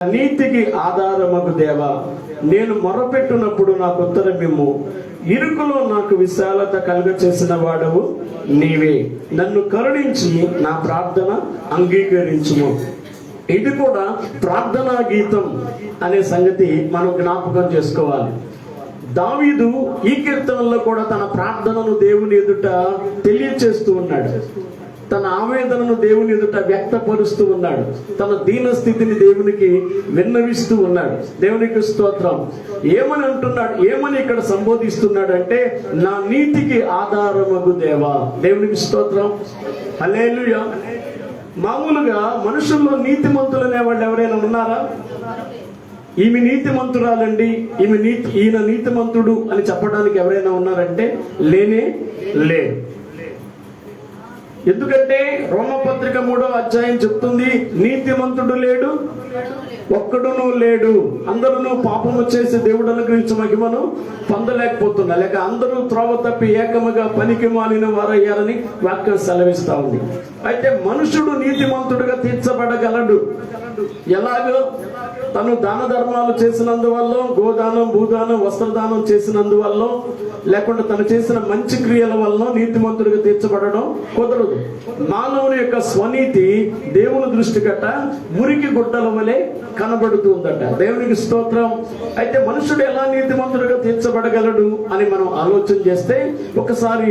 నీతికి ఆధారమగు దేవా, నేను మొరపెట్టునప్పుడు నాకు ఉత్తరమిమ్ము. ఇరుకులో నాకు విశాలత కలుగ చేసిన వాడవు నీవే. నన్ను కరుణించి నా ప్రార్థన అంగీకరించుము. ఇది కూడా ప్రార్థనా గీతం అనే సంగతి మనం జ్ఞాపకం చేసుకోవాలి. దావీదు ఈ కీర్తనలో కూడా తన ప్రార్థనను దేవుని ఎదుట తెలియచేస్తూ ఉన్నాడు. తన ఆవేదనను దేవుని ఎదుట వ్యక్తపరుస్తూ ఉన్నాడు. తన దీన స్థితిని దేవునికి విన్నవిస్తూ ఉన్నాడు. దేవునికి స్తోత్రం. ఏమని అంటున్నాడు, ఏమని ఇక్కడ సంబోధిస్తున్నాడు అంటే, నా నీతికి ఆధారమగు దేవా. దేవునికి స్తోత్రం. హల్లెలూయా. మామూలుగా మనుషుల్లో నీతిమంతులు అనేవాళ్ళు ఎవరైనా ఉన్నారా? ఈమె నీతిమంతురాలండి, ఈయన నీతిమంతుడు అని చెప్పడానికి ఎవరైనా ఉన్నారంటే లేనే లేదు. ఎందుకంటే రోమపత్రిక 3వ అధ్యాయం చెప్తుంది, నీతిమంతుడు లేడు, ఒక్కడును లేడు, అందరూ పాపము చేసి దేవుడు అనుగ్రహించిన మహిమను పొందలేకపోతున్నారు, లేక అందరూ త్రోవ తప్పి ఏకముగా పనికి మాలిన వారయ్యారని వాక్యం సెలవిస్తా ఉంది. అయితే మనుషుడు నీతిమంతుడుగా తీర్చబడగలడు. ఎలాగో? తను దాన ధర్మాలు చేసినందువల్ల, గోదానం, భూదానం, వస్త్రదానం చేసినందువల్ల, లేకుంటే తను చేసిన మంచి క్రియల వల్ల నీతిమంతుడిగా తీర్చబడడం కుదరదు. మానవుని యొక్క స్వనీతి దేవుని దృష్టి గట్ట మురికి గుడ్డల వలె కనబడుతుందట. దేవునికి స్తోత్రం. అయితే మనుషుడు ఎలా నీతిమంతుడిగా తీర్చబడగలడు అని మనం ఆలోచన చేస్తే, ఒకసారి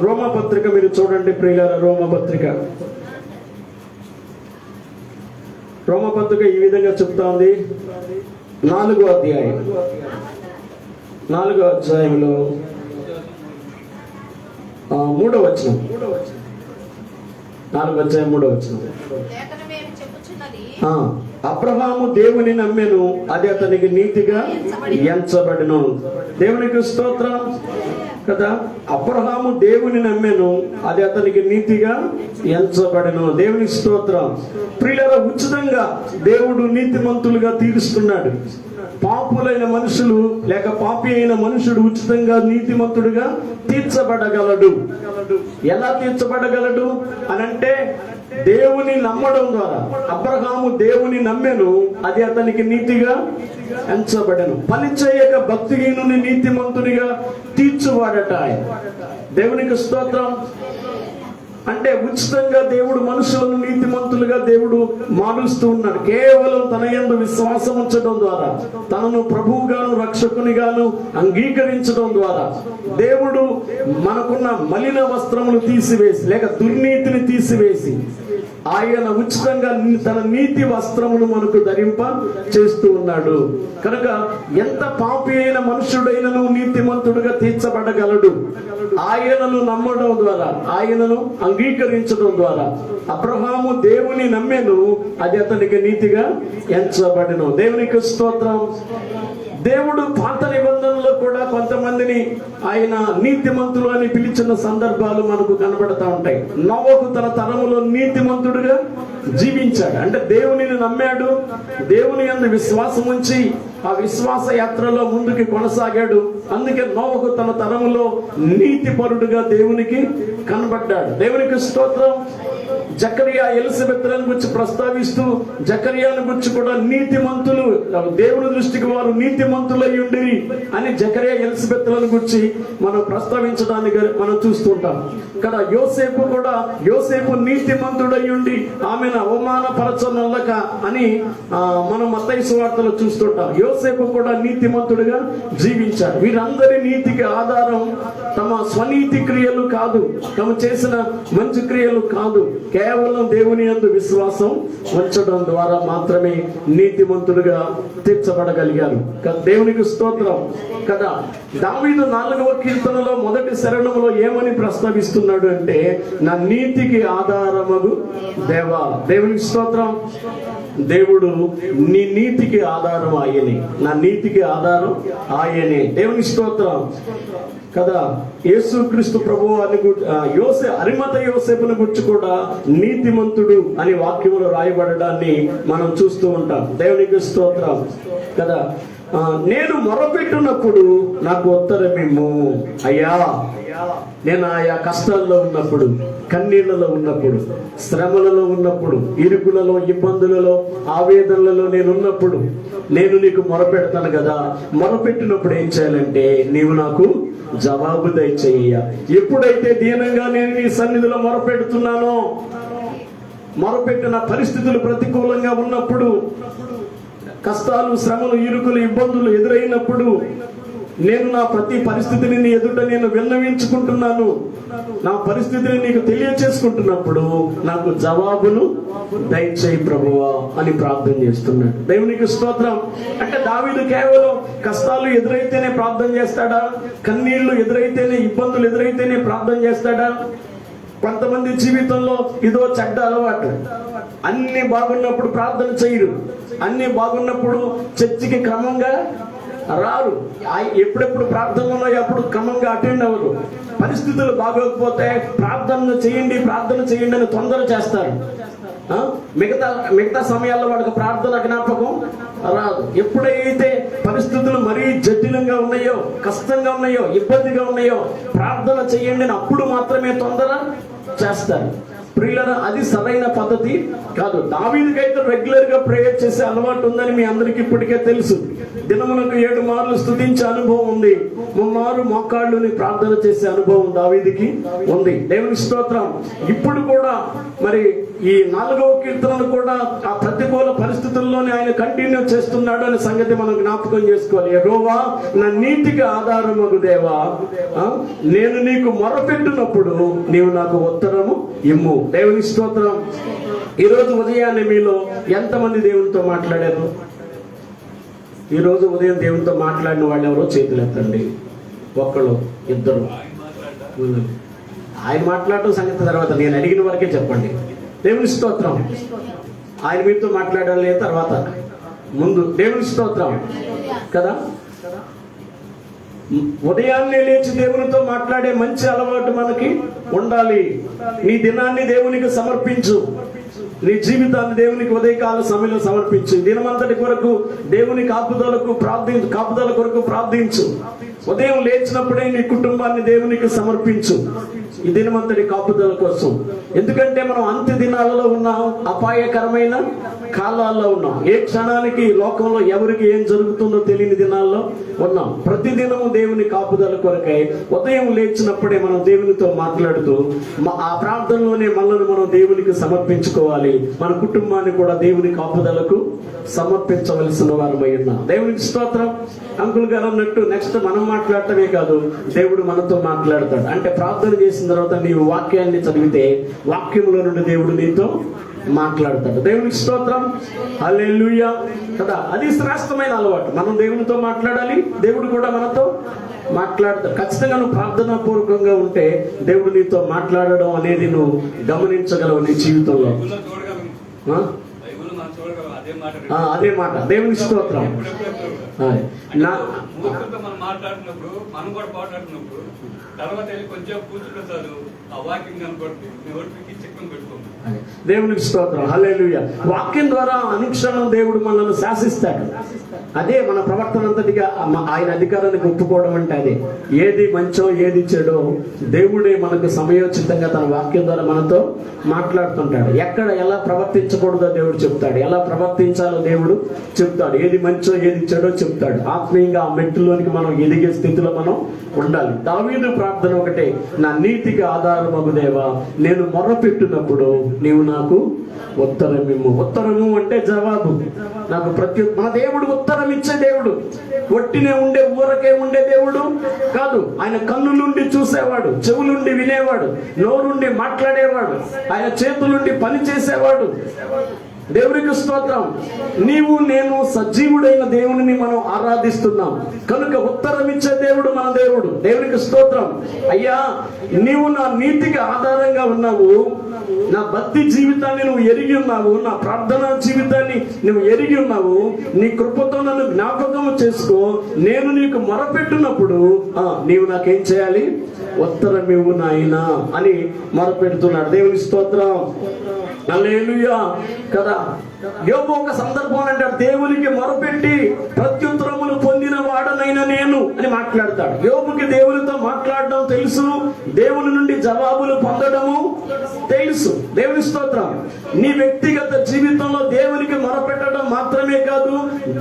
రోమపత్రిక మీరు చూడండి ప్రియులారా. రోమపత్రిక ఈ విధంగా చెప్తా ఉంది. 4వ అధ్యాయంలో 3వ వచనం. 4వ అధ్యాయం 3వ వచనం. అబ్రహాము దేవుని నమ్మెను, అది అతనికి నీతిగా ఎంచబడెను. దేవునికి స్తోత్రం కదా. అబ్రహాము దేవుని నమ్మెను, అది అతనికి నీతిగా ఎంచబడెను. దేవునికి స్తోత్రం. ప్రియులారా, ఉచితంగా దేవుడు నీతిమంతులుగా తీరుస్తున్నాడు. పాపులైన మనుషులు లేక పాపి అయిన మనుషుడు ఉచితంగా నీతిమంతుడుగా తీర్చబడగలడు. ఎలా తీర్చబడగలడు అనంటే, దేవుని నమ్మడం ద్వారా. అబ్రహాము దేవుని నమ్మెను, అది అతనికి నీతిగా ఎంచబడెను. పని చేయక భక్తిహీనుని నీతిమంతునిగా తీర్చువాడట. దేవునికి స్తోత్రం. అంటే ఉచితంగా దేవుడు మనుషులను నీతిమంతులుగా దేవుడు మారుస్తూ ఉన్నాడు. కేవలం తన యందు విశ్వాసం ఉంచడం ద్వారా, తనను ప్రభువుగాను రక్షకునిగాను అంగీకరించడం ద్వారా దేవుడు మనకున్న మలిన వస్త్రములు తీసివేసి, లేక దుర్నీతిని తీసివేసి, ఆయన ఉచితంగా తన నీతి వస్త్రమును మనకు ధరింప చేస్తూ ఉన్నాడు. కనుక ఎంత పాపి అయిన మనుషుడైనను నీతిమంతుడుగా తీర్చబడగలడు. ఆయనను నమ్మడం ద్వారా, ఆయనను అంగీకరించడం ద్వారా. అబ్రహాము దేవుని నమ్మెను, అది అతనికి నీతిగా ఎంచబడెను. దేవునికి స్తోత్రం. దేవుడు పాత నిబంధనలో కూడా కొంతమందిని ఆయన నీతిమంతులు అని పిలిచిన సందర్భాలు మనకు కనబడతా ఉంటాయి. నోవహు తన తరములో నీతిమంతుడుగా జీవించాడు. అంటే దేవునిని నమ్మాడు, దేవుని యందు విశ్వాసం ఉంచి ఆ విశ్వాస యాత్రలో ముందుకు కొనసాగాడు. అందుకే నోవహు తన తరములో నీతిపరుడుగా దేవునికి కనబడ్డాడు. దేవునికి స్తోత్రం. జకరియా ఎలిజబెత్లను గురించి ప్రస్తావిస్తూ, జకరియాను గురించి కూడా నీతిమంతులు, దేవుని దృష్టికి వారు నీతిమంతులై ఉండిరి అని జకరియా ఎలిజబెత్లను గురించి మనం ప్రస్తావించడానికి మనం చూస్తుంటాం కదా. యోసేపు నీతిమంతుడై ఉండి ఆమెను అవమానపరచనొల్లక అని మనం మత్తయి సువార్తలో చూస్తుంటాం. యోసేపు కూడా నీతిమంతుడిగా జీవించాడు. వీరందరి నీతికి ఆధారం తమ స్వనీతి క్రియలు కాదు, తమ చేసిన మంచి క్రియలు కాదు, కేవలం దేవుని యందు విశ్వాసం ఉంచడం ద్వారా మాత్రమే నీతిమంతులుగా తీర్చబడగలిగారు. దేవునికి స్తోత్రం కదా. దావీదు 4వ కీర్తనలో మొదటి శరణంలో ఏమని ప్రస్తావిస్తున్నాడు అంటే, నా నీతికి ఆధారమగు దేవా. దేవునికి స్తోత్రం. దేవుడు నీ నీతికి ఆధారం ఆయనే, నా నీతికి ఆధారం ఆయనే. దేవునికి స్తోత్రం కదా. యేసుక్రీస్తు ప్రభువు అరిమత యోసేపును గురించి కూడా నీతిమంతుడు అని వాక్యములో రాయబడడాన్ని మనం చూస్తూ ఉంటాం. దేవునికి స్తోత్రం కదా. నేను మొరపెట్టినప్పుడు నాకు ఉత్తరమిమ్ము. అయ్యా, నేను ఆయా కష్టాల్లో ఉన్నప్పుడు, కన్నీళ్లలో ఉన్నప్పుడు, శ్రమలలో ఉన్నప్పుడు, ఇరుకులలో, ఇబ్బందులలో, ఆవేదనలలో నేనున్నప్పుడు నేను నీకు మొరపెడతాను కదా. మొరపెట్టినప్పుడు ఏం చేయాలంటే నీవు నాకు జవాబు దయచేయ. ఎప్పుడైతే దీనంగా నేను నీ సన్నిధిలో మొరపెడుతున్నానో, మొరపెట్టిన పరిస్థితులు ప్రతికూలంగా ఉన్నప్పుడు, కష్టాలు, శ్రమలు, ఇరుకులు, ఇబ్బందులు ఎదురైనప్పుడు నేను నా ప్రతి పరిస్థితిని నీ ఎదుట నేను విన్నవించుకుంటున్నాను, నా పరిస్థితిని నీకు తెలియచేసుకుంటున్నప్పుడు నాకు జవాబును దయచేయి ప్రభువా అని ప్రార్థన చేస్తున్నాడు. దేవునికి స్తోత్రం. అంటే దావీదు కేవలం కష్టాలు ఎదురైతేనే ప్రార్థన చేస్తాడా? కన్నీళ్లు ఎదురైతేనే, ఇబ్బందులు ఎదురైతేనే ప్రార్థన చేస్తాడా? కొంతమంది జీవితంలో ఇదో చెడ్డ అలవాటు. అన్ని బాగున్నప్పుడు ప్రార్థన చేయరు, అన్ని బాగున్నప్పుడు చర్చికి క్రమంగా రారు, ఎప్పుడెప్పుడు ప్రార్థనలు ఉన్నాయో అప్పుడు క్రమంగా అటెండ్ అవ్వరు. పరిస్థితులు బాగోకపోతే ప్రార్థన చేయండి అని తొందర చేస్తారు. మిగతా సమయాల్లో వాళ్ళకి ప్రార్థన జ్ఞాపకం రాదు. ఎప్పుడైతే పరిస్థితులు మరీ జటిలంగా ఉన్నాయో, కష్టంగా ఉన్నాయో, ఇబ్బందిగా ఉన్నాయో ప్రార్థన చేయండి అని అప్పుడు మాత్రమే తొందర చేస్తారు. ప్రియులారా, అది సరైన పద్ధతి కాదు. దావీదుకైతే రెగ్యులర్ గా ప్రేయర్ చేసే అలవాటు ఉందని మీ అందరికి ఇప్పటికే తెలుసు. దినములకు 7 మార్లు స్తుతించే అనుభవం ఉంది, 3 మారు మోకాళ్ళుని ప్రార్థన చేసే అనుభవం దావీదుకి ఉంది. దేవుని స్తోత్రం. ఇప్పుడు కూడా మరి ఈ 4వ కీర్తనను కూడా ఆ ప్రతికూల పరిస్థితుల్లోనే ఆయన కంటిన్యూ చేస్తున్నాడు అనే సంగతి మనం జ్ఞాపకం చేసుకోవాలి. యెహోవా నా నీతికి ఆధారమగు దేవా, నేను నీకు మొరపెట్టినప్పుడు నీవు నాకు ఉత్తరము ఇమ్ము. దేవుని స్తోత్రం. ఈరోజు ఉదయాన్నే మీలో ఎంతమంది దేవునితో మాట్లాడారు? ఈరోజు ఉదయం దేవునితో మాట్లాడిన వాళ్ళు ఎవరో చేతులు ఎత్తండి. ఒక్కళ్ళు, ఇద్దరు. ఆయన మాట్లాడటం సంగతి తర్వాత, నేను అడిగిన వరకే చెప్పండి. దేవుని స్తోత్రం. ఆయన మీతో మాట్లాడాలి తర్వాత, ముందు దేవుని స్తోత్రం కదా. ఉదయాన్నే లేచి దేవునితో మాట్లాడే మంచి అలవాటు మనకి ఉండాలి. నీ దినాన్ని దేవునికి సమర్పించు, నీ జీవితాన్ని దేవునికి ఉదయకాల సమయంలో సమర్పించు. దినమంతటి కొరకు దేవుని కాపుదల కొరకు ప్రార్థించు. ఉదయం లేచినప్పుడే నీ కుటుంబాన్ని దేవునికి సమర్పించు ఈ దినమంతటి కాపుదల కోసం. ఎందుకంటే మనం అంత్య దినాలలో ఉన్నాం, అపాయకరమైన కాలాల్లో ఉన్నాం. ఏ క్షణానికి లోకంలో ఎవరికి ఏం జరుగుతుందో తెలియని దినాల్లో ఉన్నాం. ప్రతిదినము దేవుని కాపుదల కొరకై ఉదయం లేచినప్పుడే మనం దేవునితో మాట్లాడుతూ ఆ ప్రార్థనలోనే మనల్ని మనం దేవునికి సమర్పించుకోవాలి. మన కుటుంబాన్ని కూడా దేవుని కాపుదలకు సమర్పించవలసిన వారమై ఉన్నాం. దేవునికి స్తోత్రం. అంకుల్ గారు అన్నట్టు నెక్స్ట్ మనం మాట్లాడటమే కాదు, దేవుడు మనతో మాట్లాడతాడు. అంటే ప్రార్థన చేసిన తర్వాత నీవు వాక్యాన్ని చదివితే వాక్యంలో నుండి దేవుడు నీతో మాట్లాడతాడు. దేవునికి స్తోత్రం. హల్లెలూయా కదా. అది శ్రేష్టమైన అలవాటు. మనం దేవునితో మాట్లాడాలి, దేవుడు కూడా మనతో మాట్లాడతాడు. ఖచ్చితంగా నువ్వు ప్రార్థనా పూర్వకంగా ఉంటే దేవుడు నీతో మాట్లాడడం అనేది నువ్వు గమనించగలవు నీ జీవితంలో. అదే మాట. దేవుని స్తోత్రం. మాట్లాడుతున్నప్పుడు మనం కూడా మాట్లాడుతున్నప్పుడు తర్వాత కొంచెం కూర్చుంటారు, ఆ వాక్యం కనపడుతుంది. దేవునికి స్తోత్రం. హల్లెలూయా. వాక్యం ద్వారా అనుక్షణం దేవుడు మనల్ని శాసిస్తాడు. అదే మన ప్రవర్తన అంతటిగా ఆయన అధికారానికి ఒప్పుకోవడం అంటే అదే. ఏది మంచో ఏది చెడో దేవుడే మనకు సమయోచితంగా తన వాక్యం ద్వారా మనతో మాట్లాడుతుంటాడు. ఎక్కడ ఎలా ప్రవర్తించకూడదో దేవుడు చెప్తాడు, ఎలా ప్రవర్తించాలో దేవుడు చెప్తాడు. ఏది మంచో ఏది చెడో చెప్తాడు. ఆత్మీయంగా ఆ మెట్టులోనికి మనం ఎదిగే స్థితిలో మనం ఉండాలి. దావీదు ప్రార్థన ఒకటే, నా నీతికి ఆధారమగు దేవా, నేను మొర్రపెట్టినప్పుడు నీవు నాకు ఉత్తరమిమ్ము. ఉత్తరము అంటే జవాబు. నాకు మన దేవుడు ఉత్తరం ఇచ్చే దేవుడు. ఒట్టినే ఉండే, ఊరకే ఉండే దేవుడు కాదు. ఆయన కన్నులుండి చూసేవాడు, చెవులుండి వినేవాడు, నోరుండి మాట్లాడేవాడు, ఆయన చేతులుండి పని చేసేవాడు. దేవునికి స్తోత్రం. నీవు నేను సజీవుడైన దేవుని మనం ఆరాధిస్తున్నాం కనుక ఉత్తరం ఇచ్చే దేవుడు మన దేవుడు. దేవునికి స్తోత్రం. అయ్యా, నీవు నా నీతికి ఆధారంగా ఉన్నావు, నా భక్తి జీవితాన్ని నువ్వు ఎరిగి ఉన్నావు, నా ప్రార్థనా జీవితాన్ని నువ్వు ఎరిగి ఉన్నావు. నీ కృపతో నన్ను జ్ఞాపకం చేసుకో. నేను నీకు మొరపెట్టినప్పుడు నీవు నాకేం చేయాలి? ఉత్తరం ఇవ్వు నాయనా అని మొరపెడుతున్నాడు. దేవుని స్తోత్రం. హల్లెలూయా కదా. యోబు ఒక సందర్భం అంటాడు, దేవునికి మొరపెట్టి ప్రత్యుత్తరములు మాట్లాడతాడు. యోబుకి దేవునితో మాట్లాడడం తెలుసు, దేవుని నుండి జవాబులు పొందడము తెలుసు. దేవుని స్తోత్రం. నీ వ్యక్తిగత జీవితంలో దేవునికి మొరపెట్టడం మాత్రమే కాదు,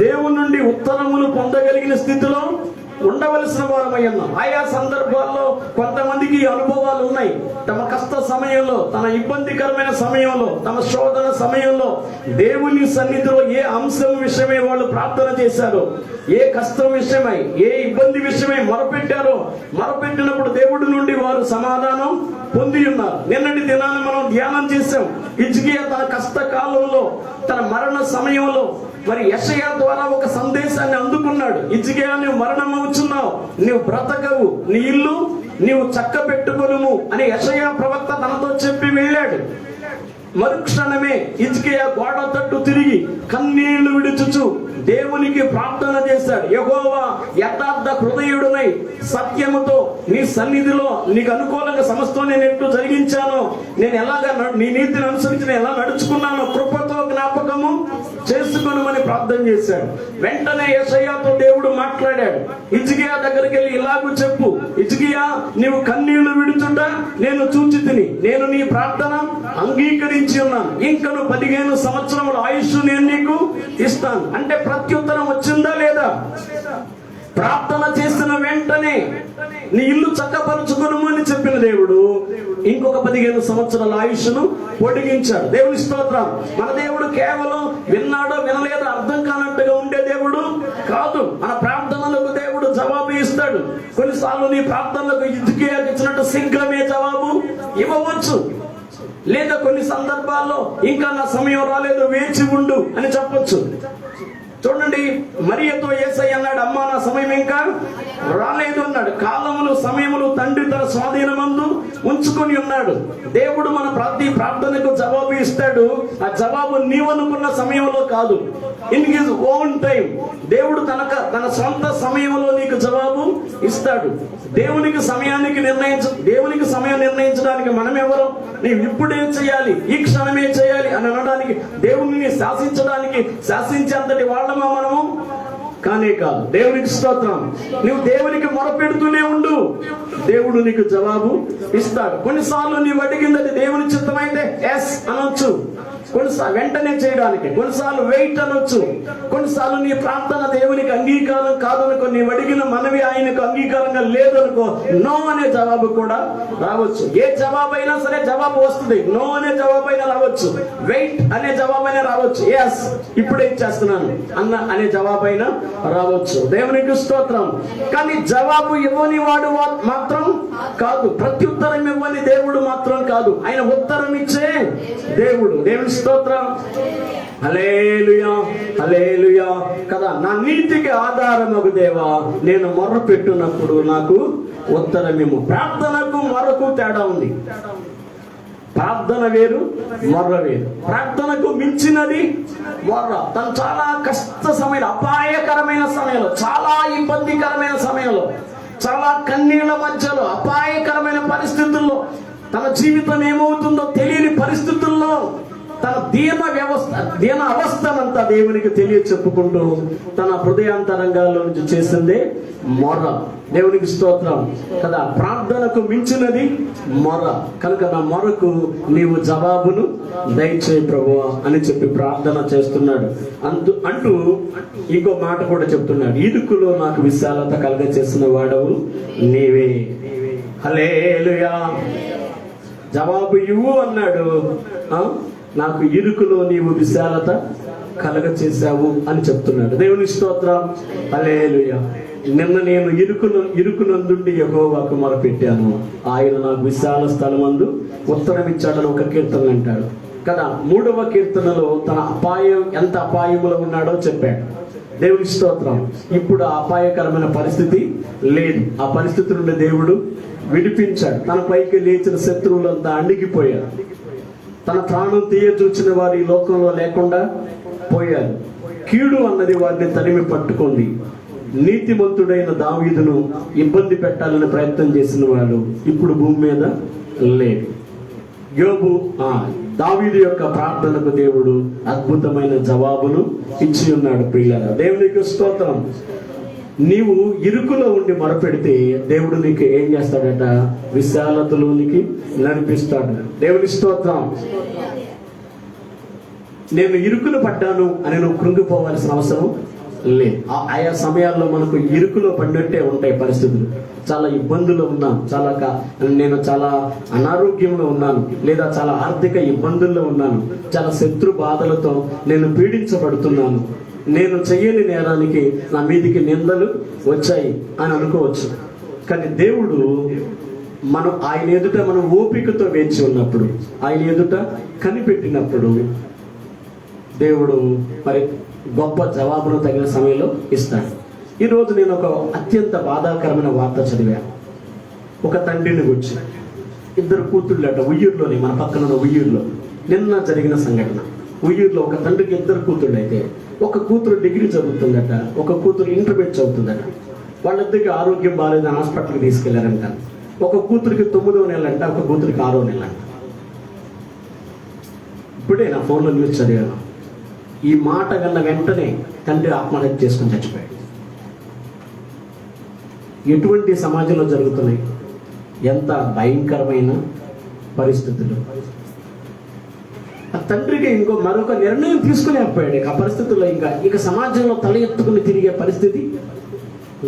దేవుని నుండి ఉత్తరములు పొందగలిగిన స్థితిలో ఉండవలసిన వారమై ఉన్నాం. ఆయా సందర్భాల్లో కొంతమందికి ఈ అనుభవాలు ఉన్నాయి. తమ కష్ట సమయంలో, తన ఇబ్బందికరమైన సమయంలో, తమ శోధన సమయంలో దేవుని సన్నిధిలో ఏ అంశం విషయమై వాళ్ళు ప్రార్థన చేశారో, ఏ కష్టం విషయమై, ఏ ఇబ్బంది విషయమై మొరపెట్టినప్పుడు దేవుడి నుండి వారు సమాధానం పొంది ఉన్నారు. నిన్నటి దినాన్ని మనం ధ్యానం చేశాం. హిజ్కియా తన కష్టకాలంలో, తన మరణ సమయంలో మరి యెషయా ద్వారా ఒక సందేశాన్ని అందుకున్నాడు. హిజ్కియా, నువ్వు మరణం అవుతున్నావు, నువ్వు బ్రతకవు, నీ ఇల్లు నీవు చక్క పెట్టుకొనుము అని యెషయా ప్రవక్త తనతో చెప్పి వెళ్ళాడు. మరుక్షణమే హిజ్కియా గోడ తట్టు తిరిగి కన్నీళ్లు విడుచుచు దేవునికి ప్రార్థన చేశాడు. యెహోవా, యథార్థ హృదయుడునై సత్యముతో నీ సన్నిధిలో నీకు అనుకూలంగా సమస్తం నేను ఎట్లు జరిగించానో, నేను ఎలాగా నీ నీతిని అనుసరించి నేను ఎలా నడుచుకున్నానో కృపతో జ్ఞాపకము చేసుకొనుమని ప్రార్థన చేశాడు. వెంటనే యెషయాతో దేవుడు మాట్లాడాడు. హిజ్కియా దగ్గరికి వెళ్ళి ఇలాగూ చెప్పు, హిజ్కియా, నీవు కన్నీళ్లు విడుచుట నేను చూచి తిని, నేను నీ ప్రార్థన అంగీకరించి ఉన్నాను. ఇంకను 15 సంవత్సరముల ఆయుష్ నేను నీకు ఇస్తాను. అంటే ప్రత్యుత్తరం వచ్చిందా లేదా? ప్రార్థన చేసిన వెంటనే నీ ఇల్లు చక్కపరుచుకును అని చెప్పిన దేవుడు ఇంకొక 15 సంవత్సరాల ఆయుష్ను పొడిగించాడు. దేవుని స్తోత్రం. మన దేవుడు కేవలం విన్నాడో వినలేదో అర్థం కానట్టుగా ఉండే దేవుడు కాదు. మన ప్రార్థనలకు దేవుడు జవాబు ఇస్తాడు. కొన్నిసార్లు నీ ప్రార్థనలకు హిజ్కియాకు ఇచ్చినట్టు శీఘ్రమే జవాబు ఇవ్వవచ్చు, లేదా కొన్ని సందర్భాల్లో ఇంకా నా సమయం రాలేదు, వేచి ఉండు అని చెప్పొచ్చు. చూడండి, మరియతో యేసయ్య అన్నాడు, అమ్మా నా సమయం ఇంకా రాలేదు అన్నాడు. కాలములు సమయములు తండ్రి తన స్వాధీనమందు ఉంచుకొని ఉన్నాడు. దేవుడు మన ప్రతి ప్రార్థనకు జవాబు ఇస్తాడు. ఆ జవాబు నీవనుకున్న సమయంలో కాదు, ఇన్ హిస్ ఓన్ టైం. దేవుడు తన సొంత సమయంలో నీకు జవాబు ఇస్తాడు. దేవునికి సమయం నిర్ణయించడానికి మనం ఎవరు? నీవు ఇప్పుడే చేయాలి, ఈ క్షణమే చేయాలి అని అనడానికి, దేవుని శాసించడానికి శాసించేంతటి వాళ్ళమా మనము? కానే కాదు. దేవునికి స్తోత్రం. నువ్వు దేవునికి మొరపెడుతూనే ఉండు, దేవుడు నీకు జవాబు ఇస్తాడు. కొన్నిసార్లు నీవు అడిగింది దేవుని చిత్తమైతే ఎస్ అనొచ్చు, కొన్నిసార్లు వెంటనే చేయడానికి, కొన్నిసార్లు వెయిట్ అనొచ్చు. కొన్నిసార్లు నీ ప్రార్థన దేవునికి అంగీకారం కాదనుకో, నీవు అడిగిన మనవి ఆయనకు అంగీకారంగా లేదనుకో, నో అనే జవాబు కూడా రావచ్చు. ఏ జవాబు అయినా సరే జవాబు వస్తుంది. నో అనే జవాబు అయినా రావచ్చు, వెయిట్ అనే జవాబు అయినా రావచ్చు, ఎస్ ఇప్పుడే ఇచ్చేస్తున్నాను అనే జవాబు అయినా రావచ్చు. దేవునికి స్తోత్రం. కానీ జవాబు ఇవ్వని వాడు మాత్రం కాదు, ప్రత్యుత్తరం ఇవ్వని దేవుడు మాత్రం కాదు, ఆయన ఉత్తరం ఇచ్చే దేవుడు. దేవుని స్తోత్రం. హల్లెలూయా, హల్లెలూయా కదా. నా నీతికి ఆధారమగు దేవా, నేను మొర్ర పెట్టున్నప్పుడు నాకు ఉత్తరమేమో. ప్రార్థనకు మొర్రకు తేడా ఉంది. ప్రార్థన వేరు, మొర్ర వేరు. ప్రార్థనకు మించినది మొర్ర. తను చాలా కష్ట సమయంలో, అపాయకరమైన సమయంలో, చాలా ఇబ్బందికరమైన సమయంలో, చాలా కన్నీళ్ల మధ్యలో, అపాయకరమైన పరిస్థితుల్లో, తన జీవితం ఏమవుతుందో తెలియని పరిస్థితుల్లో తన దీన అవస్థనంతా దేవునికి తెలియ చెప్పుకుంటూ తన హృదయాంతరంగాల్లో నుంచి చేసిందే మొర్ర. దేవునికి స్తోత్రం కదా. ప్రార్థనకు మించినది మొర్ర. కనుక నా మొరకు నీవు జవాబును దయచేయి ప్రభువా అని చెప్పి ప్రార్థన చేస్తున్నాడు. అంటూ ఇంకో మాట కూడా చెప్తున్నాడు, ఇరుకులో నాకు విశాలత కలగ చేసిన వాడవు నీవే. హల్లెలూయా. జవాబు ఇవ్వు అన్నాడు. నాకు ఇరుకులో నీవు విశాలత కలగ చేశావు అని చెప్తున్నాడు. దేవుని స్తోత్రం. హల్లెలూయా. నిన్న నేను ఇరుకునందుండి యెహోవాకు మొరపెట్టాను, ఆయన నాకు విశాల స్థలమందు ఉత్తరం ఇచ్చాడని ఒక కీర్తన అంటాడు కదా. 3వ కీర్తనలో తన ఎంత అపాయములో ఉన్నాడో చెప్పాడు. దేవుని స్తోత్రం. ఇప్పుడు ఆ అపాయకరమైన పరిస్థితి లేదు. ఆ పరిస్థితి నుండి దేవుడు విడిపించాడు. తన పైకి లేచిన శత్రువులంతా అణిగిపోయారు. తన ప్రాణం తీయ చూచిన వారు ఈ లోకంలో లేకుండా పోయారు. కీడు అన్నది వారిని తరిమి పట్టుకుంది. నీతిమంతుడైన దావీదును ఇబ్బంది పెట్టాలని ప్రయత్నం చేసిన వాడు ఇప్పుడు భూమి మీద లేడు. యోబు దావీదు యొక్క ప్రార్థనకు దేవుడు అద్భుతమైన జవాబును ఇచ్చి ఉన్నాడు. ప్రియులారా, దేవునికి స్తోత్రం. నీవు ఇరుకులో ఉండి మొరపెడితే దేవుడు నీకు ఏం చేస్తాడట? విశాలతలోనికి నడిపిస్తాడు. దేవుని స్తోత్రం. నేను ఇరుకులు పడ్డాను అని నువ్వు కృంగిపోవాల్సిన అవసరం లేదు. ఆయా సమయాల్లో మనకు ఇరుకులో పడినట్టే ఉంటాయి పరిస్థితులు. చాలా ఇబ్బందులు ఉన్నాను, నేను చాలా అనారోగ్యంలో ఉన్నాను, లేదా చాలా ఆర్థిక ఇబ్బందుల్లో ఉన్నాను, చాలా శత్రు బాధలతో నేను పీడించబడుతున్నాను, నేను చెయ్యని నేరానికి నా మీదికి నిందలు వచ్చాయి అని అనుకోవచ్చు. కానీ దేవుడు ఆయన ఎదుట మనం ఓపికతో వేచి ఉన్నప్పుడు, ఆయన ఎదుట కనిపెట్టినప్పుడు దేవుడు మరి గొప్ప జవాబును తగిన సమయంలో ఇస్తాడు. ఈరోజు నేను ఒక అత్యంత బాధాకరమైన వార్త చదివాను. ఒక తండ్రిని గురించి, ఇద్దరు కూతుళ్ళట ఉయ్యూరులోని, మన పక్కన ఉన్న ఉయ్యూరులో నిన్న జరిగిన సంఘటన. ఉయ్యూరులో ఒక తండ్రికి ఇద్దరు కూతుళ్ళు అయితే, ఒక కూతురు డిగ్రీ చదువుతుందట, ఒక కూతురు ఇంటర్మీడియట్ చదువుతుందట. వాళ్ళిద్దరికి ఆరోగ్యం బాగాలేదని హాస్పిటల్కి తీసుకెళ్లారంట. ఒక కూతురికి 9వ నెలంట, ఒక కూతురికి 6వ నెలంట. ఇప్పుడే నా ఫోన్లో న్యూస్ చదివాను. ఈ మాట కన్నా వెంటనే తండ్రి ఆత్మహత్య చేసుకుని చచ్చిపోయాడు. ఎటువంటి సమాజంలో జరుగుతున్నాయి, ఎంత భయంకరమైన పరిస్థితులు. ఆ తండ్రికి మరొక నిర్ణయం తీసుకోలేకపోయాడు. ఆ పరిస్థితుల్లో ఇక సమాజంలో తల ఎత్తుకుని తిరిగే పరిస్థితి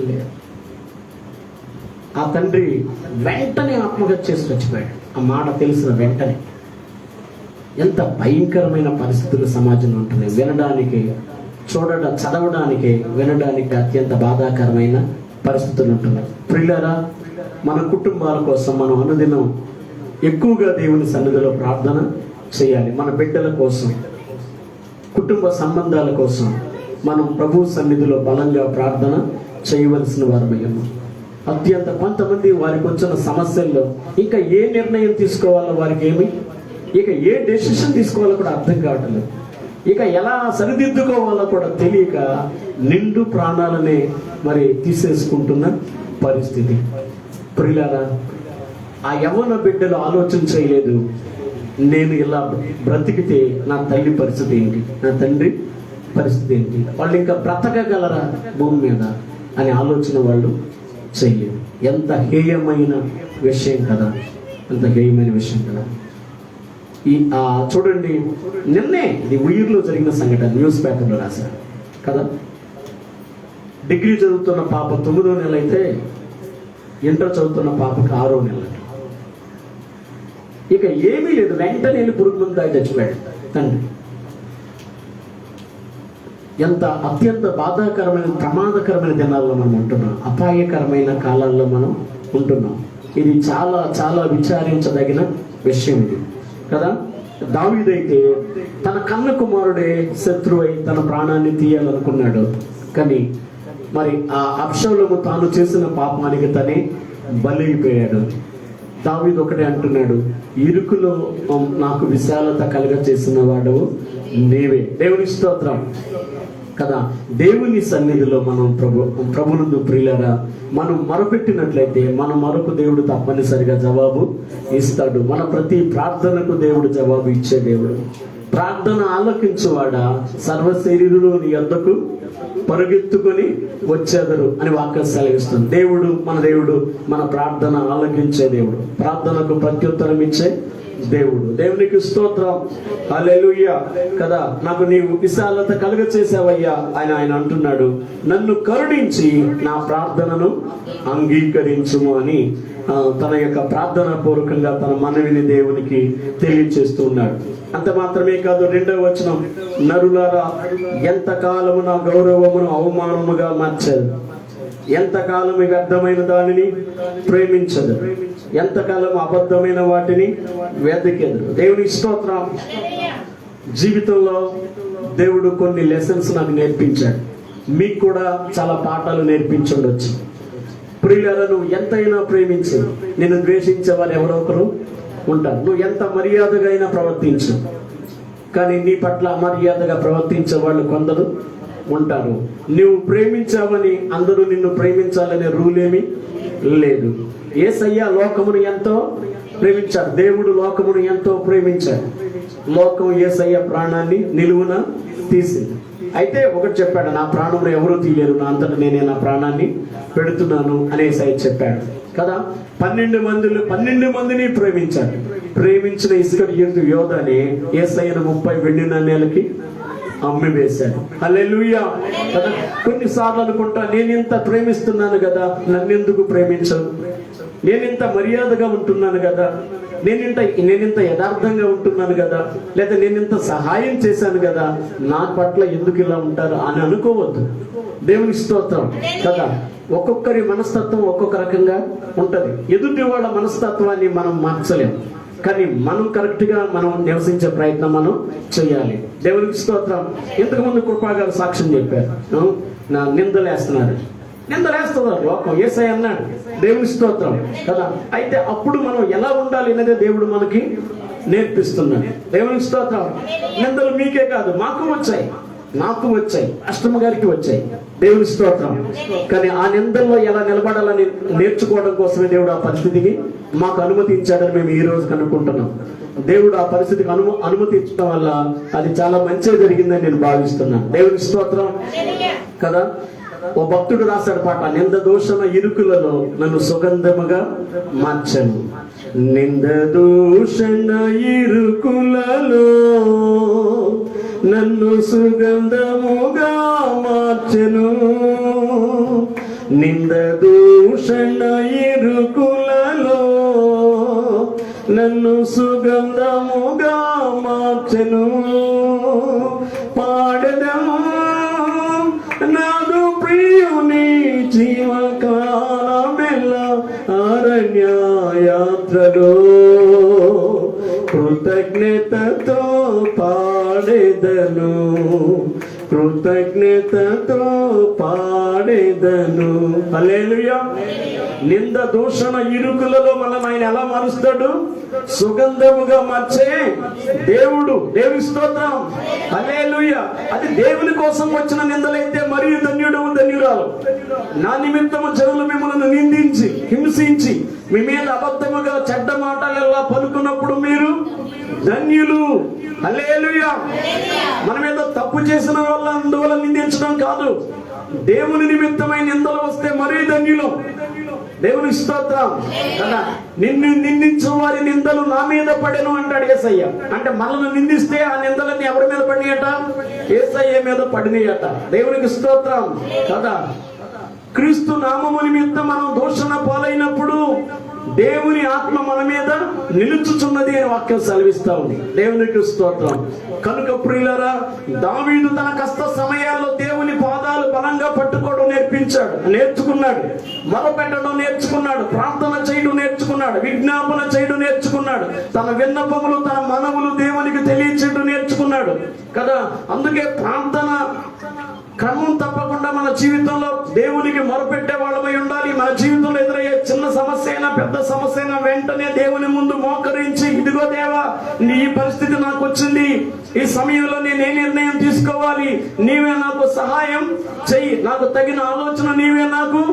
లేదు. ఆ తండ్రి వెంటనే ఆత్మహత్య చేసి చచ్చిపోయాడు. ఆ మాట తెలిసిన వెంటనే. ఎంత భయంకరమైన పరిస్థితులు సమాజంలో ఉంటున్నాయి. చదవడానికి వినడానికి అత్యంత బాధాకరమైన పరిస్థితులు ఉంటున్నాయి. ప్రియులారా, మన కుటుంబాల కోసం మనం అనుదినం ఎక్కువగా దేవుని సన్నిధిలో ప్రార్థన చేయాలి. మన బిడ్డల కోసం, కుటుంబ సంబంధాల కోసం మనం ప్రభు సన్నిధిలో బలంగా ప్రార్థన చేయవలసిన వారమయ్యాము. కొంతమంది వారికి వచ్చిన సమస్యల్లో ఇంకా ఏ నిర్ణయం తీసుకోవాలో వారికి ఇక ఏ డెసిషన్ తీసుకోవాలో కూడా అర్థం కావట్లేదు. ఇక ఎలా సరిదిద్దుకోవాలో కూడా తెలియక నిండు ప్రాణాలనే మరి తీసేసుకుంటున్న పరిస్థితి. ప్రియులారా, ఆ యవ్వన బిడ్డలు ఆలోచన చేయలేదు, నేను ఇలా బ్రతికితే నా తల్లి పరిస్థితి ఏంటి, నా తండ్రి పరిస్థితి ఏంటి, వాళ్ళు ఇంకా బ్రతకగలరా భూమి మీద అనే ఆలోచన వాళ్ళు చేయలేదు. ఎంత హేయమైన విషయం కదా, ఎంత హేయమైన విషయం కదా. చూడండి, నిన్నే ఇది ఉయ్యూరులో జరిగిన సంఘటన న్యూస్ పేపర్లో రాశారు కదా. డిగ్రీ చదువుతున్న పాప 9వ నెల అయితే, ఇంటర్ చదువుతున్న పాపకి 6వ నెల. ఇక ఏమీ లేదు, వెంటనే వెళ్ళి పురుగు మందు తాగి చచ్చిపోయాడు తండ్రి. ఎంత అత్యంత బాధాకరమైన, ప్రమాదకరమైన దినాల్లో మనం ఉంటున్నాం. అపాయకరమైన కాలాల్లో మనం ఉంటున్నాం. ఇది చాలా చాలా విచారించదగిన విషయం ఇది కదా. దావీదైతే తన కన్న కుమారుడే శత్రువై తన ప్రాణాన్ని తీయాలనుకున్నాడు. కానీ మరి ఆ అబ్షాలోము తాను చేసిన పాపానికి తనే బలైపోయాడు. దావీదు ఒకటే అంటున్నాడు, ఇరుకులో నాకు విశాలత కలుగ చేసిన వాడు నీవే. దేవుని స్తోత్రం కదా. దేవుని సన్నిధిలో మనం ప్రభునందు ప్రియులారా, మనం మొరపెట్టినట్లయితే మన మొరకు దేవుడు తప్పనిసరిగా జవాబు ఇస్తాడు. మన ప్రతి ప్రార్థనకు దేవుడు జవాబు ఇచ్చే దేవుడు. ప్రార్థన ఆలకించువాడా సర్వ శరీరులు నీ యొద్దకు పరుగెత్తుకొని వచ్చేదరు అని వాక్యం సెలవిస్తుంది. దేవుడు మన ప్రార్థన ఆలకించే దేవుడు, ప్రార్థనకు ప్రత్యుత్తరం ఇచ్చే దేవుడు. దేవునికి స్తోత్రం, హల్లెలూయా కదా. నాకు నీవు విశాలత కలుగ చేసావయ్యా ఆయన అంటున్నాడు. నన్ను కరుణించి నా ప్రార్థనను అంగీకరించుము అని తన యొక్క ప్రార్థన పూర్వకంగా తన మనవిని దేవునికి తెలియచేస్తూ ఉన్నాడు. అంత మాత్రమే కాదు, 2వ వచనం, నరులారా ఎంతకాలము నా గౌరవమును అవమానముగా మార్చదు, ఎంతకాలం వ్యర్థమైన దానిని ప్రేమించదు, ఎంతకాలం అబద్ధమైన వాటిని వెతికెదు. దేవుని స్తోత్రం. జీవితంలో దేవుడు కొన్ని లెసన్స్ నాకు నేర్పించాడు. మీకు కూడా చాలా పాఠాలు నేర్పించుండొచ్చు. ప్రియులారా, నువ్వు ఎంతైనా ప్రేమించు, నేను ద్వేషించే వాళ్ళు ఎవరో ఒకరు ఉంటారు. నువ్వు ఎంత మర్యాదగా అయినా ప్రవర్తించు, కానీ నీ పట్ల అమర్యాదగా ప్రవర్తించే వాళ్ళు కొందరు ఉంటారు. నువ్వు ప్రేమించావని అందరూ నిన్ను ప్రేమించాలనే రూల్ ఏమీ లేదు. యేసయ్య లోకమును ఎంతో ప్రేమించాడు. దేవుడు లోకమును ఎంతో ప్రేమించాడు. లోకం యేసయ్య ప్రాణాన్ని నిలువున తీసింది. అయితే ఒకటి చెప్పాడు, నా ప్రాణంలో ఎవరు తీయలేరు, నా అంతటా నేనే నా ప్రాణాన్ని పెడుతున్నాను అనేసి అయితే చెప్పాడు కదా. 12 మందిని ప్రేమించాడు. ప్రేమించిన ఇస్కరియోతు యోధాని యేసయ్యను 30 వెండి నాణేలకి అమ్మి వేశాడు. హల్లెలూయా కదా. కొన్నిసార్లు అనుకుంటా, నేను ఇంత ప్రేమిస్తున్నాను కదా, నన్నెందుకు ప్రేమించవు, నేను ఇంత మర్యాదగా ఉంటున్నాను కదా, నేనింత యథార్థంగా ఉంటున్నాను కదా, లేదా నేనింత సహాయం చేశాను కదా, నా పట్ల ఎందుకు ఇలా ఉంటారు అని అనుకోవద్దు. దేవుని స్తోత్రం కదా. ఒక్కొక్కరి మనస్తత్వం ఒక్కొక్క రకంగా ఉంటది. ఎదుటి వాళ్ళ మనస్తత్వాన్ని మనం మార్చలేం, కానీ మనం కరెక్ట్ గా మనం నివసించే ప్రయత్నం మనం చేయాలి. దేవునికి స్తోత్రం. ఇంతకుముందు కృపా గారు సాక్ష్యం చెప్పారు, నా నిందలేస్తున్నారు లోకం, యేసయ్య అన్నాడు. దేవుని స్తోత్రం కదా. అయితే అప్పుడు మనం ఎలా ఉండాలి అనేది దేవుడు మనకి నేర్పిస్తున్నాడు. దేవునికి స్తోత్రం. నిందలు మీకే కాదు, నాకు వచ్చాయి, అష్టమ గారికి వచ్చాయి. దేవుని స్తోత్రం. కానీ ఆ నిందల్లో ఎలా నిలబడాలని నేర్చుకోవడం కోసమే దేవుడు ఆ పరిస్థితికి మాకు అనుమతించాడని మేము ఈ రోజు కనుక్కుంటున్నాం. దేవుడు ఆ పరిస్థితికి అనుమతించడం వల్ల అది చాలా మంచిగా జరిగిందని నేను భావిస్తున్నాను. దేవుని స్తోత్రం కదా. ఓ భక్తుడు రాశాడు పాట, నింద దోషణ ఇరుకులలో నన్ను సుగంధముగా మార్చెను. నింద దూషణ ఇరుకులలో నన్ను సుగంధముగా మార్చెను. నింద దూషణ ఇరుకులలో నన్ను సుగంధముగా మార్చెను. పాడెదము నాదు ప్రియుని జీవకాలమెల్ల అరణ్య యాత్రలో కృతజ్ఞతతో పాడెదను, కృతజ్ఞతతో పాడెదను. హల్లెలూయా. నింద దూషణ ఇరుకులలో మనం ఆయన ఎలా మారుస్తాడు? సుగంధముగా మార్చే దేవుడు. దేవుని స్తోత్రం. హల్లెలూయా. అది దేవుని కోసం వచ్చిన నిందలైతే మరియు ధన్యుడు ధన్యురాలు. నా నిమిత్తము జనులు మిమ్మల్ని నిందించి హింసించి మీ మీద అబద్ధముగా చెడ్డ మాటలెల్లా పలుకున్నప్పుడు మీరు ధన్యులు. హల్లెలూయా. మన మీద తప్పు చేసిన వాళ్ళ అందువల్ల నిందించడం కాదు, దేవుని నిమిత్తమైన నిందలు వస్తే మరీ ధన్యులు. దేవుని స్తోత్రం కదా. నిన్ను నిందించు వారి నిందలు నా మీద పడెను అంటాడు యేసయ్య. అంటే మనల్ని నిందిస్తే ఆ నిందలన్నీ ఎవరి మీద పడినాయట? యేసయ్య మీద పడినాయట. దేవునికి స్తోత్రం కదా. క్రీస్తు నామము నిమిత్తం మనం దూషణ పాలైనప్పుడు దేవుని ఆత్మ మన మీద నిలుచుచున్నది అని వాక్యం సెలవిస్తా ఉంది. దేవునికి స్తోత్రం. కనుక ప్రియులారా, దావీదు తన కష్ట సమయాల్లో దేవుని పాదాలు బలంగా పట్టుకోవడం నేర్చుకున్నాడు, మొరపెట్టడం నేర్చుకున్నాడు, ప్రార్థన చేయడం నేర్చుకున్నాడు, విజ్ఞాపన చేయడం నేర్చుకున్నాడు, తన విన్నపములు తన మనవులు దేవునికి తెలియచేయడం నేర్చుకున్నాడు కదా. అందుకే ప్రార్థన క్రమం తప్పకుండా మన జీవితంలో దేవునికి మొరపెట్టే వాళ్ళమై ఉండాలి. మన జీవితంలో ఎదురయ్యే చిన్న సమస్య అయినా పెద్ద సమస్య అయినా వెంటనే దేవుని ముందు మోకరించి, ఇదిగో దేవా, నీ ఈ పరిస్థితి నాకు వచ్చింది, ఈ సమయంలో నేను ఏ నిర్ణయం తీసుకోవాలి, నీవే నాకు సహాయం చెయ్యి, నాకు తగిన ఆలోచన నీవే నాకు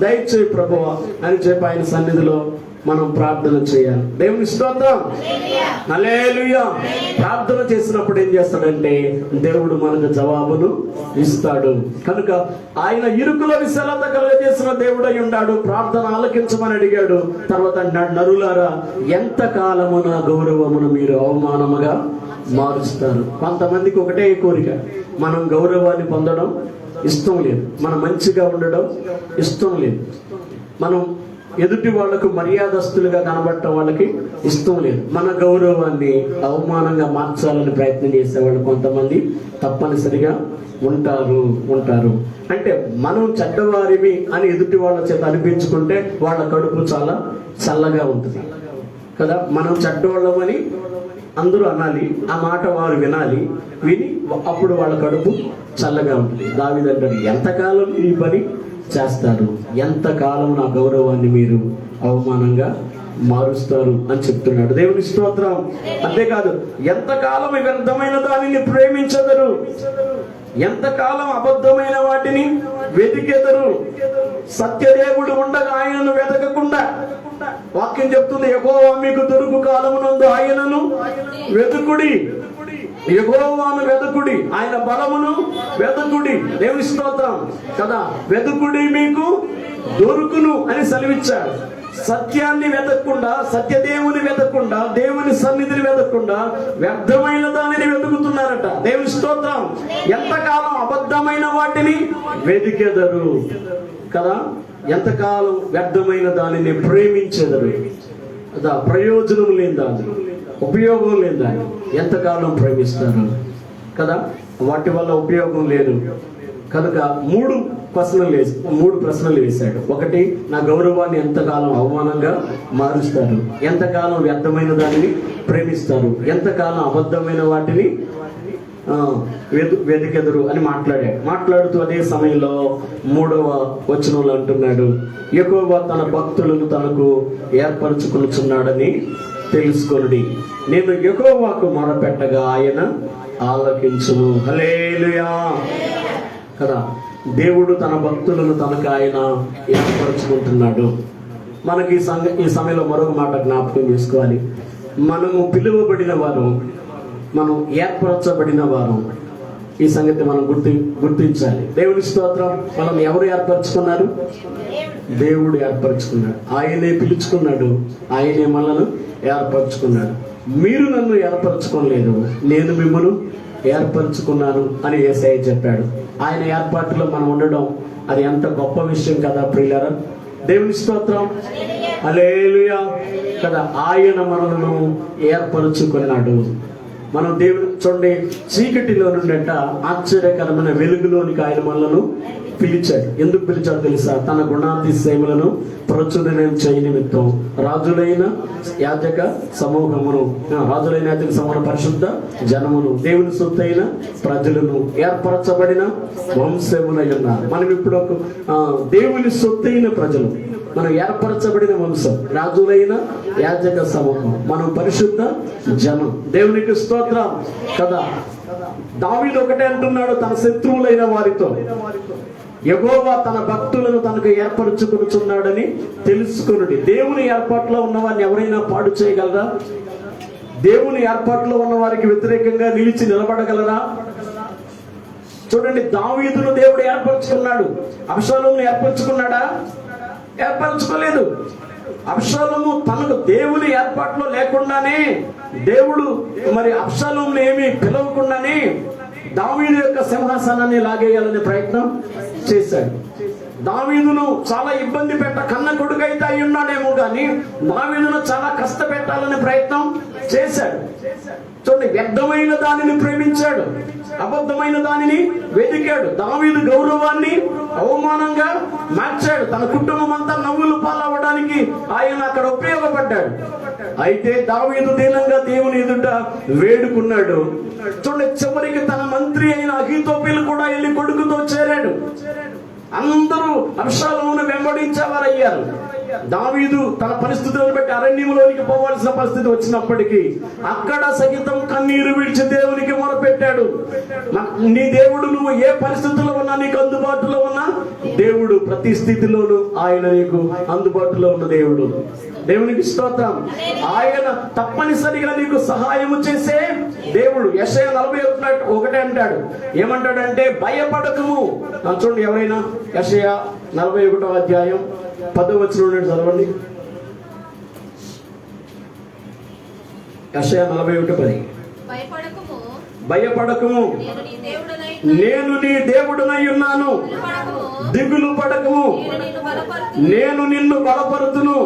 దయచేయి ప్రభువా అని చెప్పి ఆయన సన్నిధిలో మనం ప్రార్థన చేయాలి. దేవుని స్తోత్రం. హల్లెలూయా. ప్రార్థన చేసినప్పుడు ఏం చేస్తాడంటే దేవుడు మనకు జవాబును ఇస్తాడు. కనుక ఆయన ఇరుకుల విశాలత కలుగజేసిన దేవుడై ఉన్నాడు. ప్రార్థన ఆలకించమని అడిగాడు. తర్వాత నరులారా, ఎంత కాలము నా గౌరవమును మీరు అవమానముగా మారుస్తారు. కొంతమందికి ఒకటే కోరిక, మనం గౌరవాన్ని పొందడం ఇష్టం లేదు, మనం మంచిగా ఉండడం ఇష్టం లేదు, మనం ఎదుటి వాళ్లకు మర్యాదస్తులుగా కనబడటం వాళ్ళకి ఇష్టం లేదు. మన గౌరవాన్ని అవమానంగా మార్చాలని ప్రయత్నం చేసేవాళ్ళు కొంతమంది తప్పనిసరిగా ఉంటారు. అంటే మనం చెడ్డవారివి అని ఎదుటి వాళ్ళ చేత అనిపించుకుంటే వాళ్ళ కడుపు చాలా చల్లగా ఉంటుంది కదా. మనం చెడ్డవాళ్ళమని అందరూ అనాలి, ఆ మాట వారు విని అప్పుడు వాళ్ళ కడుపు చల్లగా ఉంటుంది. దావీదు అంటాడు, ఎంతకాలం ఈ పని చేస్తారు, ఎంతకాలం నా గౌరవాన్ని మీరు అవమానంగా మారుస్తారు అని చెప్తున్నాడు. దేవుని స్తోత్రం. అంతేకాదు, ఎంతకాలం వ్యర్థమైన దానిని ప్రేమించెదరు, ఎంతకాలం అబద్ధమైన వాటిని వెతికెదరు. సత్యదేవుడు ఉండగా ఆయనను వెతకకుండా, వాక్యం చెప్తుంది, యెహోవా మీకు దొరుకు కాలమునందు ఆయనను వెతుకుడి. యెహోవాను వెదకుడి, ఆయన బలమును వెదకుడి. దేవుని స్తోత్రం కదా. వెదకుడి మీకు దొరుకును అని సెలవిచ్చాడు. సత్యాన్ని వెతకకుండా, సత్యదేవుని వెతకకుండా, దేవుని సన్నిధిని వెతకకుండా వ్యర్థమైన దానిని వెతుకుతున్నారట. దేవుని స్తోత్రం. ఎంతకాలం అబద్ధమైన వాటిని వెతికెదరు కదా, ఎంతకాలం వ్యర్థమైన దానిని ప్రేమించెదరు కదా. ప్రయోజనం లేని దాన్ని, ఉపయోగం లేని దాన్ని ఎంతకాలం ప్రేమిస్తారు కదా. వాటి వల్ల ఉపయోగం లేదు కనుక మూడు ప్రశ్నలు వేశాడు. ఒకటి, నా గౌరవాన్ని ఎంతకాలం అవమానంగా మారుస్తారు, ఎంతకాలం వ్యర్థమైన దానిని ప్రేమిస్తారు, ఎంతకాలం అబద్ధమైన వాటిని వెతికెదరు అని మాట్లాడుతూ అదే సమయంలో 3వ వచనంలో అంటున్నాడు, యెహోవా తన భక్తులను తనకు ఏర్పరచుకొనుచున్నాడని తెలుసుకొనుడి. నేను యెహోవాకు మొరపెట్టగా ఆయన ఆలకించును. హల్లెలూయా కదా. దేవుడు తన భక్తులను తనకు ఆయన ఏర్పరచుకుంటున్నాడు. మనకి ఈ సమయంలో మరొక మాట జ్ఞాపకం చేసుకోవాలి. మనము పిలువబడిన వారు, మనం ఏర్పరచబడిన వారు. ఈ సంగతి మనం గుర్తించాలి. దేవుని స్తోత్రం. మనం ఎవరు ఏర్పరచుకున్నారు? దేవుడు ఏర్పరచుకున్నాడు. ఆయనే పిలుచుకున్నాడు, ఆయనే మనల్ని ఏర్పరచుకున్నాడు. మీరు నన్ను ఏర్పరచుకోలేదు, నేను మిమ్మల్ని ఏర్పరచుకున్నాను అని యేసయ్య చెప్పాడు. ఆయన ఏర్పాటులో మనం ఉండడం అది ఎంత గొప్ప విషయం కదా ప్రియులారా. దేవుని స్తోత్రం. హల్లెలూయా కదా. ఆయన మనలను ఏర్పరచుకున్నాడు. మనం దేవుని చూడండి, చీకటిలో నుండట ఆశ్చర్యకరమైన వెలుగులోనికి ఆయన మనలను పిలిచాడు. ఎందుకు పిలిచాడు తెలుసా? తన గుణాతిశయములను ప్రచురణ చేయ నిమిత్తం రాజులైన యాజక సమూహమును, పరిశుద్ధ జనమును, దేవుని సొత్తైన ప్రజలను, ఏర్పరచబడిన వంశములై ఉన్నారు. మనం ఇప్పుడు దేవుని సొత్తైన ప్రజలు, మనం ఏర్పరచబడిన వంశం, రాజులైన యాజక సమూహం, మనం పరిశుద్ధ జనం. దేవునికి స్తోత్రం కదా. దావీదు ఒకటే అంటున్నాడు తన శత్రువులైన వారితో, యెహోవా తన భక్తులను తనకు ఏర్పరచుకొనుచున్నాడని తెలుసుకొనుడి. దేవుని ఏర్పాటులో ఉన్న వారిని ఎవరైనా పాడు చేయగలరా? దేవుని ఏర్పాటులో ఉన్న వారికి వ్యతిరేకంగా నిలబడగలరా? చూడండి, దావీదును దేవుడు ఏర్పరచుకున్నాడు. అబ్షాలోమును ఏర్పరచుకున్నాడా? ఏర్పరచుకోలేదు. అబ్షాలోము తనకు దేవుని ఏర్పాటులో లేకుండానే, దేవుడు మరి అబ్షాలోమును ఏమీ పిలవకుండానే దావీదు యొక్క సింహాసనాన్ని లాగేయాలనే ప్రయత్నం చేశాడు. దావీదును చాలా ఇబ్బంది కన్న కొడుకు అయితే అయి ఉన్నాడేమో కానీ దావీదును చాలా కష్టపెట్టాలనే ప్రయత్నం చేశాడు. చూడండి, వ్యర్థమైన దానిని ప్రేమించాడు, అబద్ధమైన దానిని వెతికాడు. దావీదు గౌరవాన్ని అవమానంగా మార్చాడు. తన కుటుంబం అంతా నవ్వులు పాలవడానికి ఆయన అక్కడ ఉపయోగపడ్డాడు. అయితే దావీదు దీనంగా దేవుని ఎదుట వేడుకున్నాడు. చూడండి, చివరికి తన మంత్రి అయిన అహీతోపెలు కూడా వెళ్ళి కొడుకుతో చేరాడు. అందరూ అబ్షాలోమును వెంబడించేవారయ్యారు. దావీదు తన పరిస్థితులను బట్టి అరణ్యంలోనికి పోవాల్సిన పరిస్థితి వచ్చినప్పటికీ అక్కడ సహితం కన్నీరు విడిచి దేవునికి మొరపెట్టాడు. నీ దేవుడు నువ్వు ఏ పరిస్థితుల్లో ఉన్నా, నీకు అందుబాటులో ఉన్నా దేవుడు, ప్రతి స్థితిలోనూ ఆయన నీకు అందుబాటులో ఉన్న దేవుడు. దేవునికి స్తోత్రం. ఆయన తప్పనిసరిగా నీకు సహాయము చేసే దేవుడు. యెషయా 41 అంటాడు. ఏమంటాడంటే, భయపడకము. చూడండి, ఎవరైనా యెషయా 41వ అధ్యాయం 10వ వచనం చదవండి. యెషయా 41:10. భయపడకము, నేను నీ దేవుడనై ఉన్నాను, దిగులు పడకము, నేను నిన్ను బలపరుతును,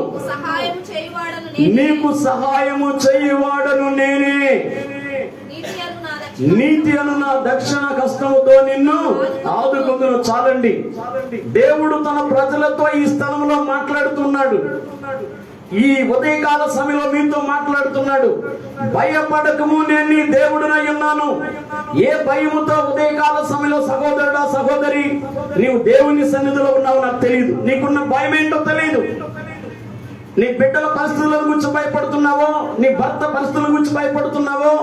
నీకు సహాయము చేయువాడను నేనే, నీతి అను నా దక్షిణ కష్టముతో నిన్ను ఆదుకొందును. చాలండి, దేవుడు తన ప్రజలతో ఈ స్థలంలో మాట్లాడుతున్నాడు. ఈ ఉదయకాల సమయంలో మీతో మాట్లాడుతున్నాడు. భయపడకము, నేను నీ దేవుడినై ఉన్నాను. ఏ భయముతో ఉదయకాల సమయంలో సహోదరుడా, సహోదరి, నీవు దేవుని సన్నిధిలో ఉన్నావు నాకు తెలియదు. నీకున్న భయం ఏంటో తెలియదు. నీ బిడ్డల పరిస్థితుల గురించి భయపడుతున్నావో, నీ భర్త పరిస్థితుల గురించి భయపడుతున్నావో,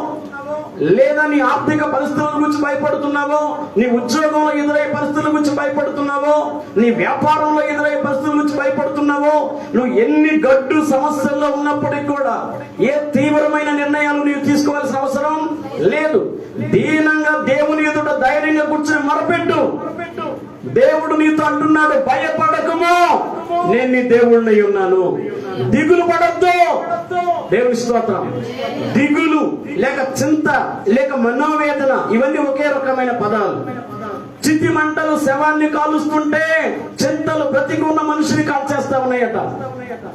లేదా నీ ఆర్థిక పరిస్థితుల గురించి భయపడుతున్నావో, నీ ఉద్యోగంలో ఎదురయ్యే పరిస్థితుల గురించి భయపడుతున్నావో, నీ వ్యాపారంలో ఎదురయ్యే పరిస్థితుల గురించి భయపడుతున్నావో, నువ్వు ఎన్ని గడ్డు సమస్యల్లో ఉన్నప్పటికీ కూడా ఏ తీవ్రమైన నిర్ణయాలు నీవు తీసుకోవాల్సిన అవసరం లేదు. దీనంగా దేవుని ఎదుట ధైర్యంగా కూర్చొని మొరపెట్టు. దేవుడు నీతో అంటున్నాడు, భయపడకము, నేను నీ దేవుడినై ఉన్నాను. దిగులు పడద్దు. దేవుని స్తోత్రం. దిగులు లేక చింత లేక మనోవేదన ఇవన్నీ ఒకే రకమైన పదాలు. చితి మంటలు శవాన్ని కాలుస్తుంటే చింతలు బ్రతికి ఉన్న మనిషిని కాల్చేస్తా ఉన్నాయట.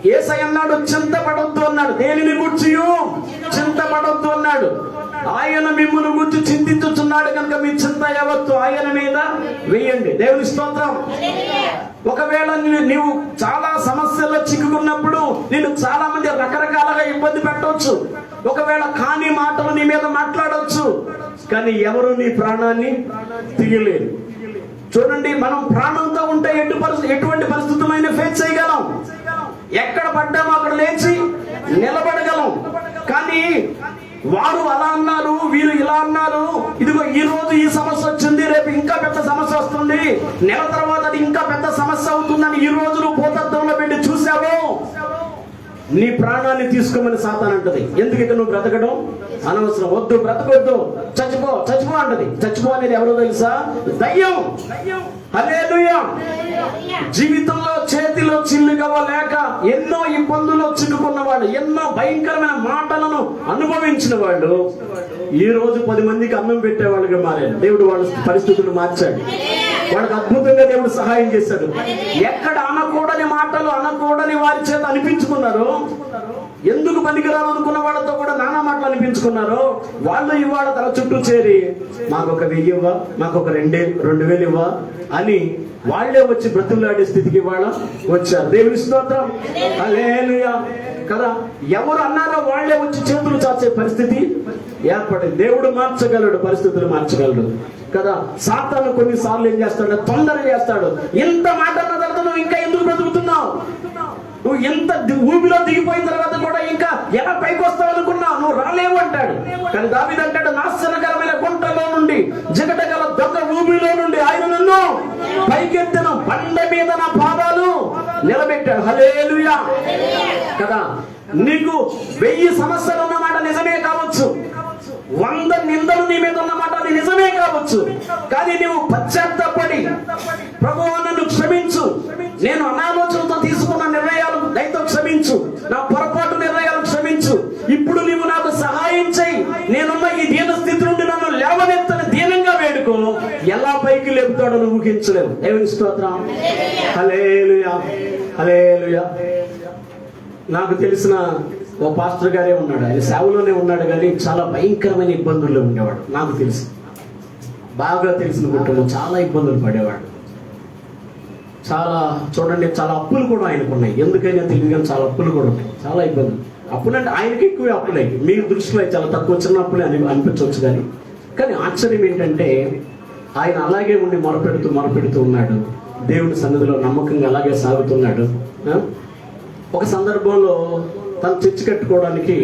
యేసయ్య అన్నాడు, చింతపడొద్దు అన్నాడు. దేనిని గూర్చి చింతపడొద్దు అన్నాడు. ఆయన మిమ్మును గురించి చింతించుచున్నాడు కనుక మీ చింత యావత్తు ఆయన మీద వేయండి. దేవుని స్తోత్రం. ఒకవేళ నీవు చాలా సమస్యల్లో చిక్కుకున్నప్పుడు నేను చాలా మంది రకరకాలుగా ఇబ్బంది పెట్టవచ్చు. ఒకవేళ కాని మాటలు నీ మీద మాట్లాడవచ్చు, కానీ ఎవరు నీ ప్రాణాన్ని తీయలేరు. చూడండి, మనం ప్రాణంతో ఉంటే ఎటువంటి పరిస్థితులైనా ఫేస్ చేయగలం. ఎక్కడ పడ్డామో అక్కడ లేచి నిలబడగలం. కానీ వారు అలా అన్నారు, వీరు ఇలా అన్నారు. ఇదిగో ఈ రోజు ఈ సమస్య వచ్చింది, రేపు ఇంకా పెద్ద సమస్య వస్తుంది, నెల తర్వాత అది ఇంకా పెద్ద సమస్య అవుతుందని ఈ రోజు నువ్వు భూతత్వంలో పెట్టి చూసావు, నీ ప్రాణాన్ని తీసుకోమని సాతాను అంటది. ఎందుకు ఇక నువ్వు బ్రతకడం అనవసరం, వద్దు, బ్రతకొద్దు, చచ్చిపో చచ్చిపో అంటది. చచ్చిపో అనేది ఎవరో తెలుసా? దయ్యం. హల్లెలూయా. జీవితంలో చేతిలో చిల్లుగవ్వలేక ఎన్నో ఇబ్బందుల్లో చిక్కుకున్నవాడు, ఎన్నో భయంకరమైన మాటలను అనుభవించిన వాళ్ళు ఈ రోజు 10 మందికి అన్నం పెట్టేవాళ్ళుగా మారారు. దేవుడు వాళ్ళ పరిస్థితులు మార్చాడు. వాళ్ళకి అద్భుతంగా దేవుడు సహాయం చేశాడు. ఎక్కడ అనకూడని మాటలు అనకూడని వారి చేత అనిపించుకున్నారు, ఎందుకు పనికిరాలు అనుకున్న వాళ్ళతో కూడా నానా మాటలు అనిపించుకున్నారు. వాళ్ళు ఇవాళ తన చుట్టూ చేరి మాకు 1000 ఇవ్వా, మాకు 2000 ఇవ్వా అని వాళ్లే వచ్చి బ్రతులాడే స్థితికి వాళ్ళ వచ్చారు. దేవుని స్తోత్రం. హల్లెలూయా కదా. ఎవరు అన్నారో వాళ్లే వచ్చి చేతులు చాచే పరిస్థితి ఏర్పడింది. దేవుడు మార్చగలడు, పరిస్థితులు మార్చగలడు కదా. సాతాను కొన్నిసార్లు ఏం చేస్తాడు? తొందర చేస్తాడు. ఇంత మాట అన్న తర్వాత నువ్వు ఇంకా ఎందుకు బ్రతుకుతున్నావు? నువ్వు ఎంత ఊబిలో దిగిపోయిన తర్వాత కూడా ఇంకా ఎలా పైకి వస్తావు అనుకున్నావు? నువ్వు రాలేవు అంటాడు. కానీ దావీదు అంటాడు, నాశనకరమైన గుంటలో నుండి, జగటగల దొంగ ఊబిలో నుండి ఆయన నన్ను పైకెత్తిన బండ మీద నా పాదాలు నిలబెట్టాడు. హల్లెలూయా కదా. నీకు 1000 సమస్యలు ఉన్నమాట నిజమే కావచ్చు, 100 నిందలు నీ మీద ఉన్నమాట అది నిజమే కావచ్చు. కానీ నువ్వు పశ్చాత్తాపడి, ప్రభువా నన్ను క్షమించు, నేను అనాలోచనతో తీసుకున్న నిర్ణయాలు దయతో క్షమించు, నా పొరపాటు నిర్ణయాలు క్షమించు, ఇప్పుడు నీవు నాకు సహాయం చేయి, నేనున్న ఈ దీన స్థితి నుండి నన్ను లేవనెత్తని దీనంగా వేడుకో. ఎలా పైకి లేపుతాడో నువ్వు ఊహించలేవు. దేవుని స్తోత్రం. హల్లెలూయా హల్లెలూయా. నాకు తెలిసిన ఓ పాస్టర్ గారే ఉన్నాడు. ఆయన సేవలోనే ఉన్నాడు, కానీ చాలా భయంకరమైన ఇబ్బందుల్లో ఉండేవాడు. నాకు తెలుసు, బాగా తెలిసిన కుటుంబం, చాలా ఇబ్బందులు పడేవాడు. చాలా చూడండి, చాలా అప్పులు కూడా ఆయనకు ఉన్నాయి. ఎందుకైనా తెలియదు కానీ చాలా అప్పులు కూడా ఉన్నాయి, చాలా ఇబ్బందులు. అప్పులంటే ఆయనకి ఎక్కువే అప్పులే, మీ దృష్టిలో చాలా తక్కువ, చిన్న అప్పులే అనిపించవచ్చు. కానీ ఆశ్చర్యం ఏంటంటే ఆయన అలాగే ఉండి మొరపెడుతూ ఉన్నాడు. దేవుని సన్నిధిలో నమ్మకంగా అలాగే సాగుతున్నాడు. ఒక సందర్భంలో తను చర్చి కట్టుకోవడానికి,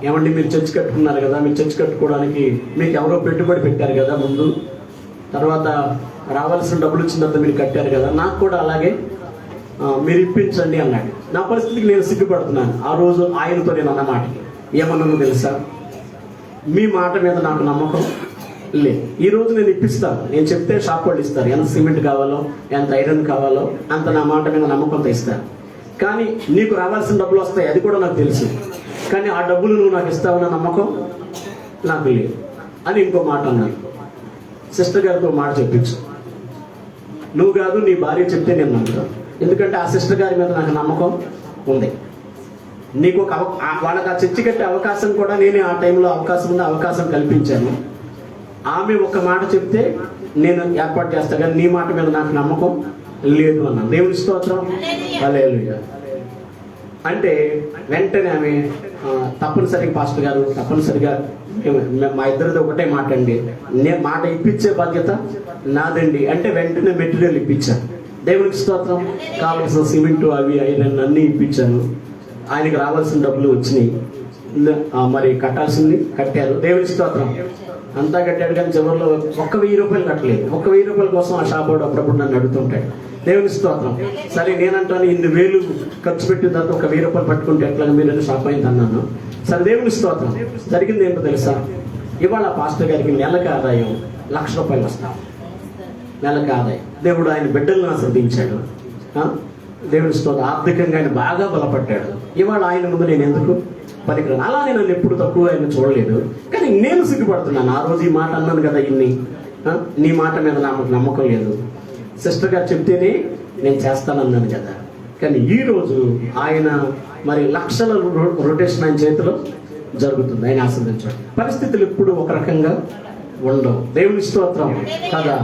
ఏమండి మీరు చర్చి కట్టుకున్నారు కదా, మీరు చర్చి కట్టుకోవడానికి మీకు ఎవరో పెట్టుబడి పెట్టారు కదా ముందు, తర్వాత రావాల్సిన డబ్బులు వచ్చిన తర్వాత మీరు కట్టారు కదా, నాకు కూడా అలాగే మీరు ఇప్పించండి అన్నాడు. నా పరిస్థితికి నేను సిగ్గుపడుతున్నాను. ఆ రోజు ఆయనతో నేను అన్న మాటకి ఏమన్నాను తెలుసా? మీ మాట మీద నాకు నమ్మకం లేదు, ఈ రోజు నేను ఇప్పిస్తాను, నేను చెప్తే షాప్ వాళ్ళు ఇస్తారు, ఎంత సిమెంట్ కావాలో ఎంత ఐరన్ కావాలో అంత నా మాట మీద నమ్మకంతో ఇస్తాను. కానీ నీకు రావాల్సిన డబ్బులు వస్తాయి, అది కూడా నాకు తెలుసు, కానీ ఆ డబ్బులు నువ్వు నాకు ఇస్తావన్న నమ్మకం నాకు లేదు అని ఇంకో మాట అన్నాను. సిస్టర్ గారితో మాట చెప్పించు, నువ్వు కాదు నీ భార్య చెప్తే నేను నమ్ముతాను, ఎందుకంటే ఆ సిస్టర్ గారి మీద నాకు నమ్మకం ఉంది. నీకు ఒక వాళ్ళకి ఆ చర్చి కట్టే అవకాశం కూడా నేనే ఆ టైంలో అవకాశం కల్పించాను. ఆమె ఒక మాట చెప్తే నేను ఏర్పాటు చేస్తా, కానీ నీ మాట మీద నాకు నమ్మకం లేదు అన్నాను. దేవుని స్తోత్రం. హల్లెలూయా. అంటే వెంటనే ఆమె తప్పనిసరిగా పాస్టర్ గారు తప్పనిసరిగా మా ఇద్దరిది ఒకటే మాట అండి, నేను మాట ఇప్పించే బాధ్యత నాదండి అంటే వెంటనే మెటీరియల్ ఇప్పించాను. దేవునికి స్తోత్రం. కావలసిన సిమెంట్ అవి ఐరన్ అన్నీ ఇప్పించాను. ఆయనకి రావాల్సిన డబ్బులు వచ్చినాయి. మరి కట్టాల్సింది కట్టారు. దేవుని స్తోత్రం. అంతా కట్టాడు కానీ చివరిలో ఒక్క 1000 రూపాయలు కట్టలేదు. ఒక్క 1000 రూపాయల కోసం ఆ షాప్ వాడు అప్పుడప్పుడు నన్ను అడుగుతుంటాడు. దేవుని స్తోత్రం. సరే నేనంటాను, 1000 ఖర్చు పెట్టిన తర్వాత ఒక 1000 రూపాయలు పట్టుకుంటే ఎట్లా మీరు షాప్ అయింది అన్నాను. సరే దేవుని స్తోత్రం. జరిగింది ఏంటో తెలుసా? ఇవాళ పాస్టర్ గారికి నెలకు ఆదాయం 1,00,000 రూపాయలు వస్తాం. నెలకు ఆదాయం. దేవుడు ఆయన బిడ్డలను ఆశ్రదించాడు. దేవుని స్తోత్రం. ఆర్థికంగా ఆయన బాగా బలపడ్డాడు. ఇవాళ ఆయన ముందు నేను ఎందుకు పనికిరాను? అలా నేను ఎప్పుడు తక్కువ ఆయన చూడలేదు. కానీ నేను సిగ్గుపడుతున్నాను. ఆ రోజు ఈ మాట అన్నాను కదా, నీ మాట మీద నాకు నమ్మకం లేదు, సిస్టర్ గారు చెప్తేనే నేను చేస్తానన్నాను కదా. కానీ ఈరోజు ఆయన మరి లక్షల రొటేషన్ ఆయన చేతిలో జరుగుతుంది. ఆయన ఆస్వాదించాడు. పరిస్థితులు ఎప్పుడు ఒక రకంగా ఉండవు. దేవుని స్తోత్రం కదా.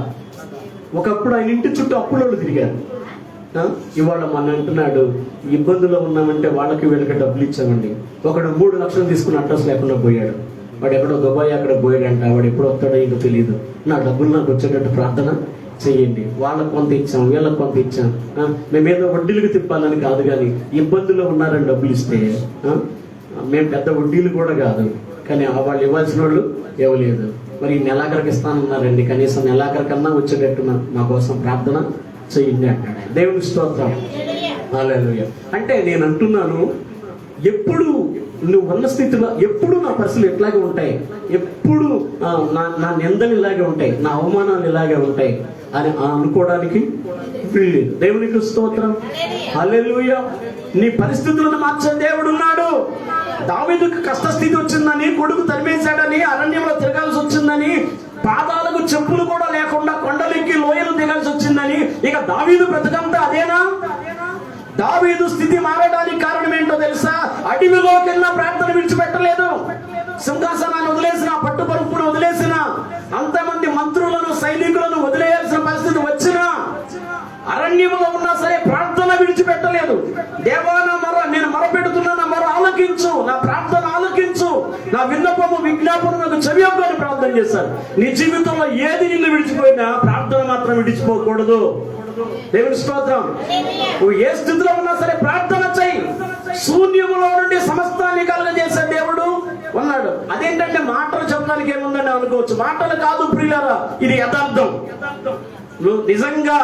ఒకప్పుడు ఆయన ఇంటి చుట్టూ అప్పులోళ్ళు తిరిగారు. ఇవాళ మన అంటున్నాడు, ఇబ్బందులో ఉన్నామంటే వాళ్ళకి వీళ్ళకి డబ్బులు ఇచ్చామండి. ఒకడు 3 లక్షలు తీసుకుని అడ్రస్ లేకుండా పోయాడు. వాడు ఎక్కడో దుబాయ్ అక్కడ పోయాడంట. వాడు ఎప్పుడు వస్తాడో ఇంకో తెలియదు. నా డబ్బులు నాకు వచ్చేటట్టు ప్రార్థన చెయ్యండి. వాళ్ళకు కొంత ఇచ్చాం, వీళ్ళకి కొంత ఇచ్చాం. మేమేదో వడ్డీలకు తిప్పాలని కాదు, కానీ ఇబ్బందుల్లో ఉన్నారని డబ్బులు ఇస్తే మేము పెద్ద వడ్డీలు కూడా కాదు, కానీ వాళ్ళు ఇవ్వాల్సిన వాళ్ళు ఇవ్వలేదు. మరి నెలాఖరికి ఇస్తానన్నారండి, కనీసం నెలాఖరికన్నా వచ్చేటట్టు మా కోసం ప్రార్థన చెయ్యండి అంటాడు. దేవుని స్తోత్రం. హల్లెలూయా. అంటే నేను అంటున్నాను, ఎప్పుడు నువ్వు ఉన్న స్థితిలో ఎప్పుడు నా పరిస్థితులు ఇట్లాగే ఉంటాయి, ఎప్పుడు నా నిందలు ఇలాగే ఉంటాయి, నా అవమానాలు ఇలాగే ఉంటాయి అని అనుకోవడానికి వీల్లేదు. దేవునికి స్తోత్రం. హల్లెలూయా. నీ పరిస్థితులను మార్చే దేవుడు ఉన్నాడు. దావీదుకు కష్టస్థితి వచ్చిందని, కొడుకు తరిమేశాడని, అరణ్యంలో తిరగాల్సి వచ్చిందని, పాదాలకు చెప్పులు కూడా లేకుండా కొండలెక్కి లోయలు దిగాల్సి వచ్చిందని, ఇక దావీదు బ్రతకంతా అదేనా? దావీదు స్థితి మారడానికి కారణం ఏంటో తెలుసా? అడవిలోకెళ్ళినా ప్రార్థన విడిచిపెట్టలేదు. సింహాసనాన్ని వదిలేసిన, పట్టుపరుపును వదిలేసిన, అంతమంది మంత్రులను సైనికులను వదిలేయాల్సిన పరిస్థితి వచ్చినా, అరణ్యంలో ఉన్నా సరే ప్రార్థన విడిచిపెట్టలేదు. దేవా, నేను మొరపెడుతున్నా, మొర ఆలకించు, నా ప్రార్థన ఆలకించు, నా విన్నపము విజ్ఞాపన నాకు చెవియొక్కని ప్రార్థన చేశారు. నీ జీవితంలో ఏది నిన్ను విడిచిపోయినా ప్రార్థన మాత్రం విడిచిపోకూడదు. దేవుని స్తోత్రం. నువ్వు ఏ స్థితిలో ఉన్నా సరే ప్రార్థన చెయ్యి. శూన్యములో నుండి సమస్తాన్ని కలుగజేసే దేవుడు ఉన్నాడు. అదేంటంటే మాటలు చెప్పడానికి ఏముందని అనుకోవచ్చు. మాటలు కాదు ప్రియులారా, ఇది యథార్థం. నువ్వు నిజంగా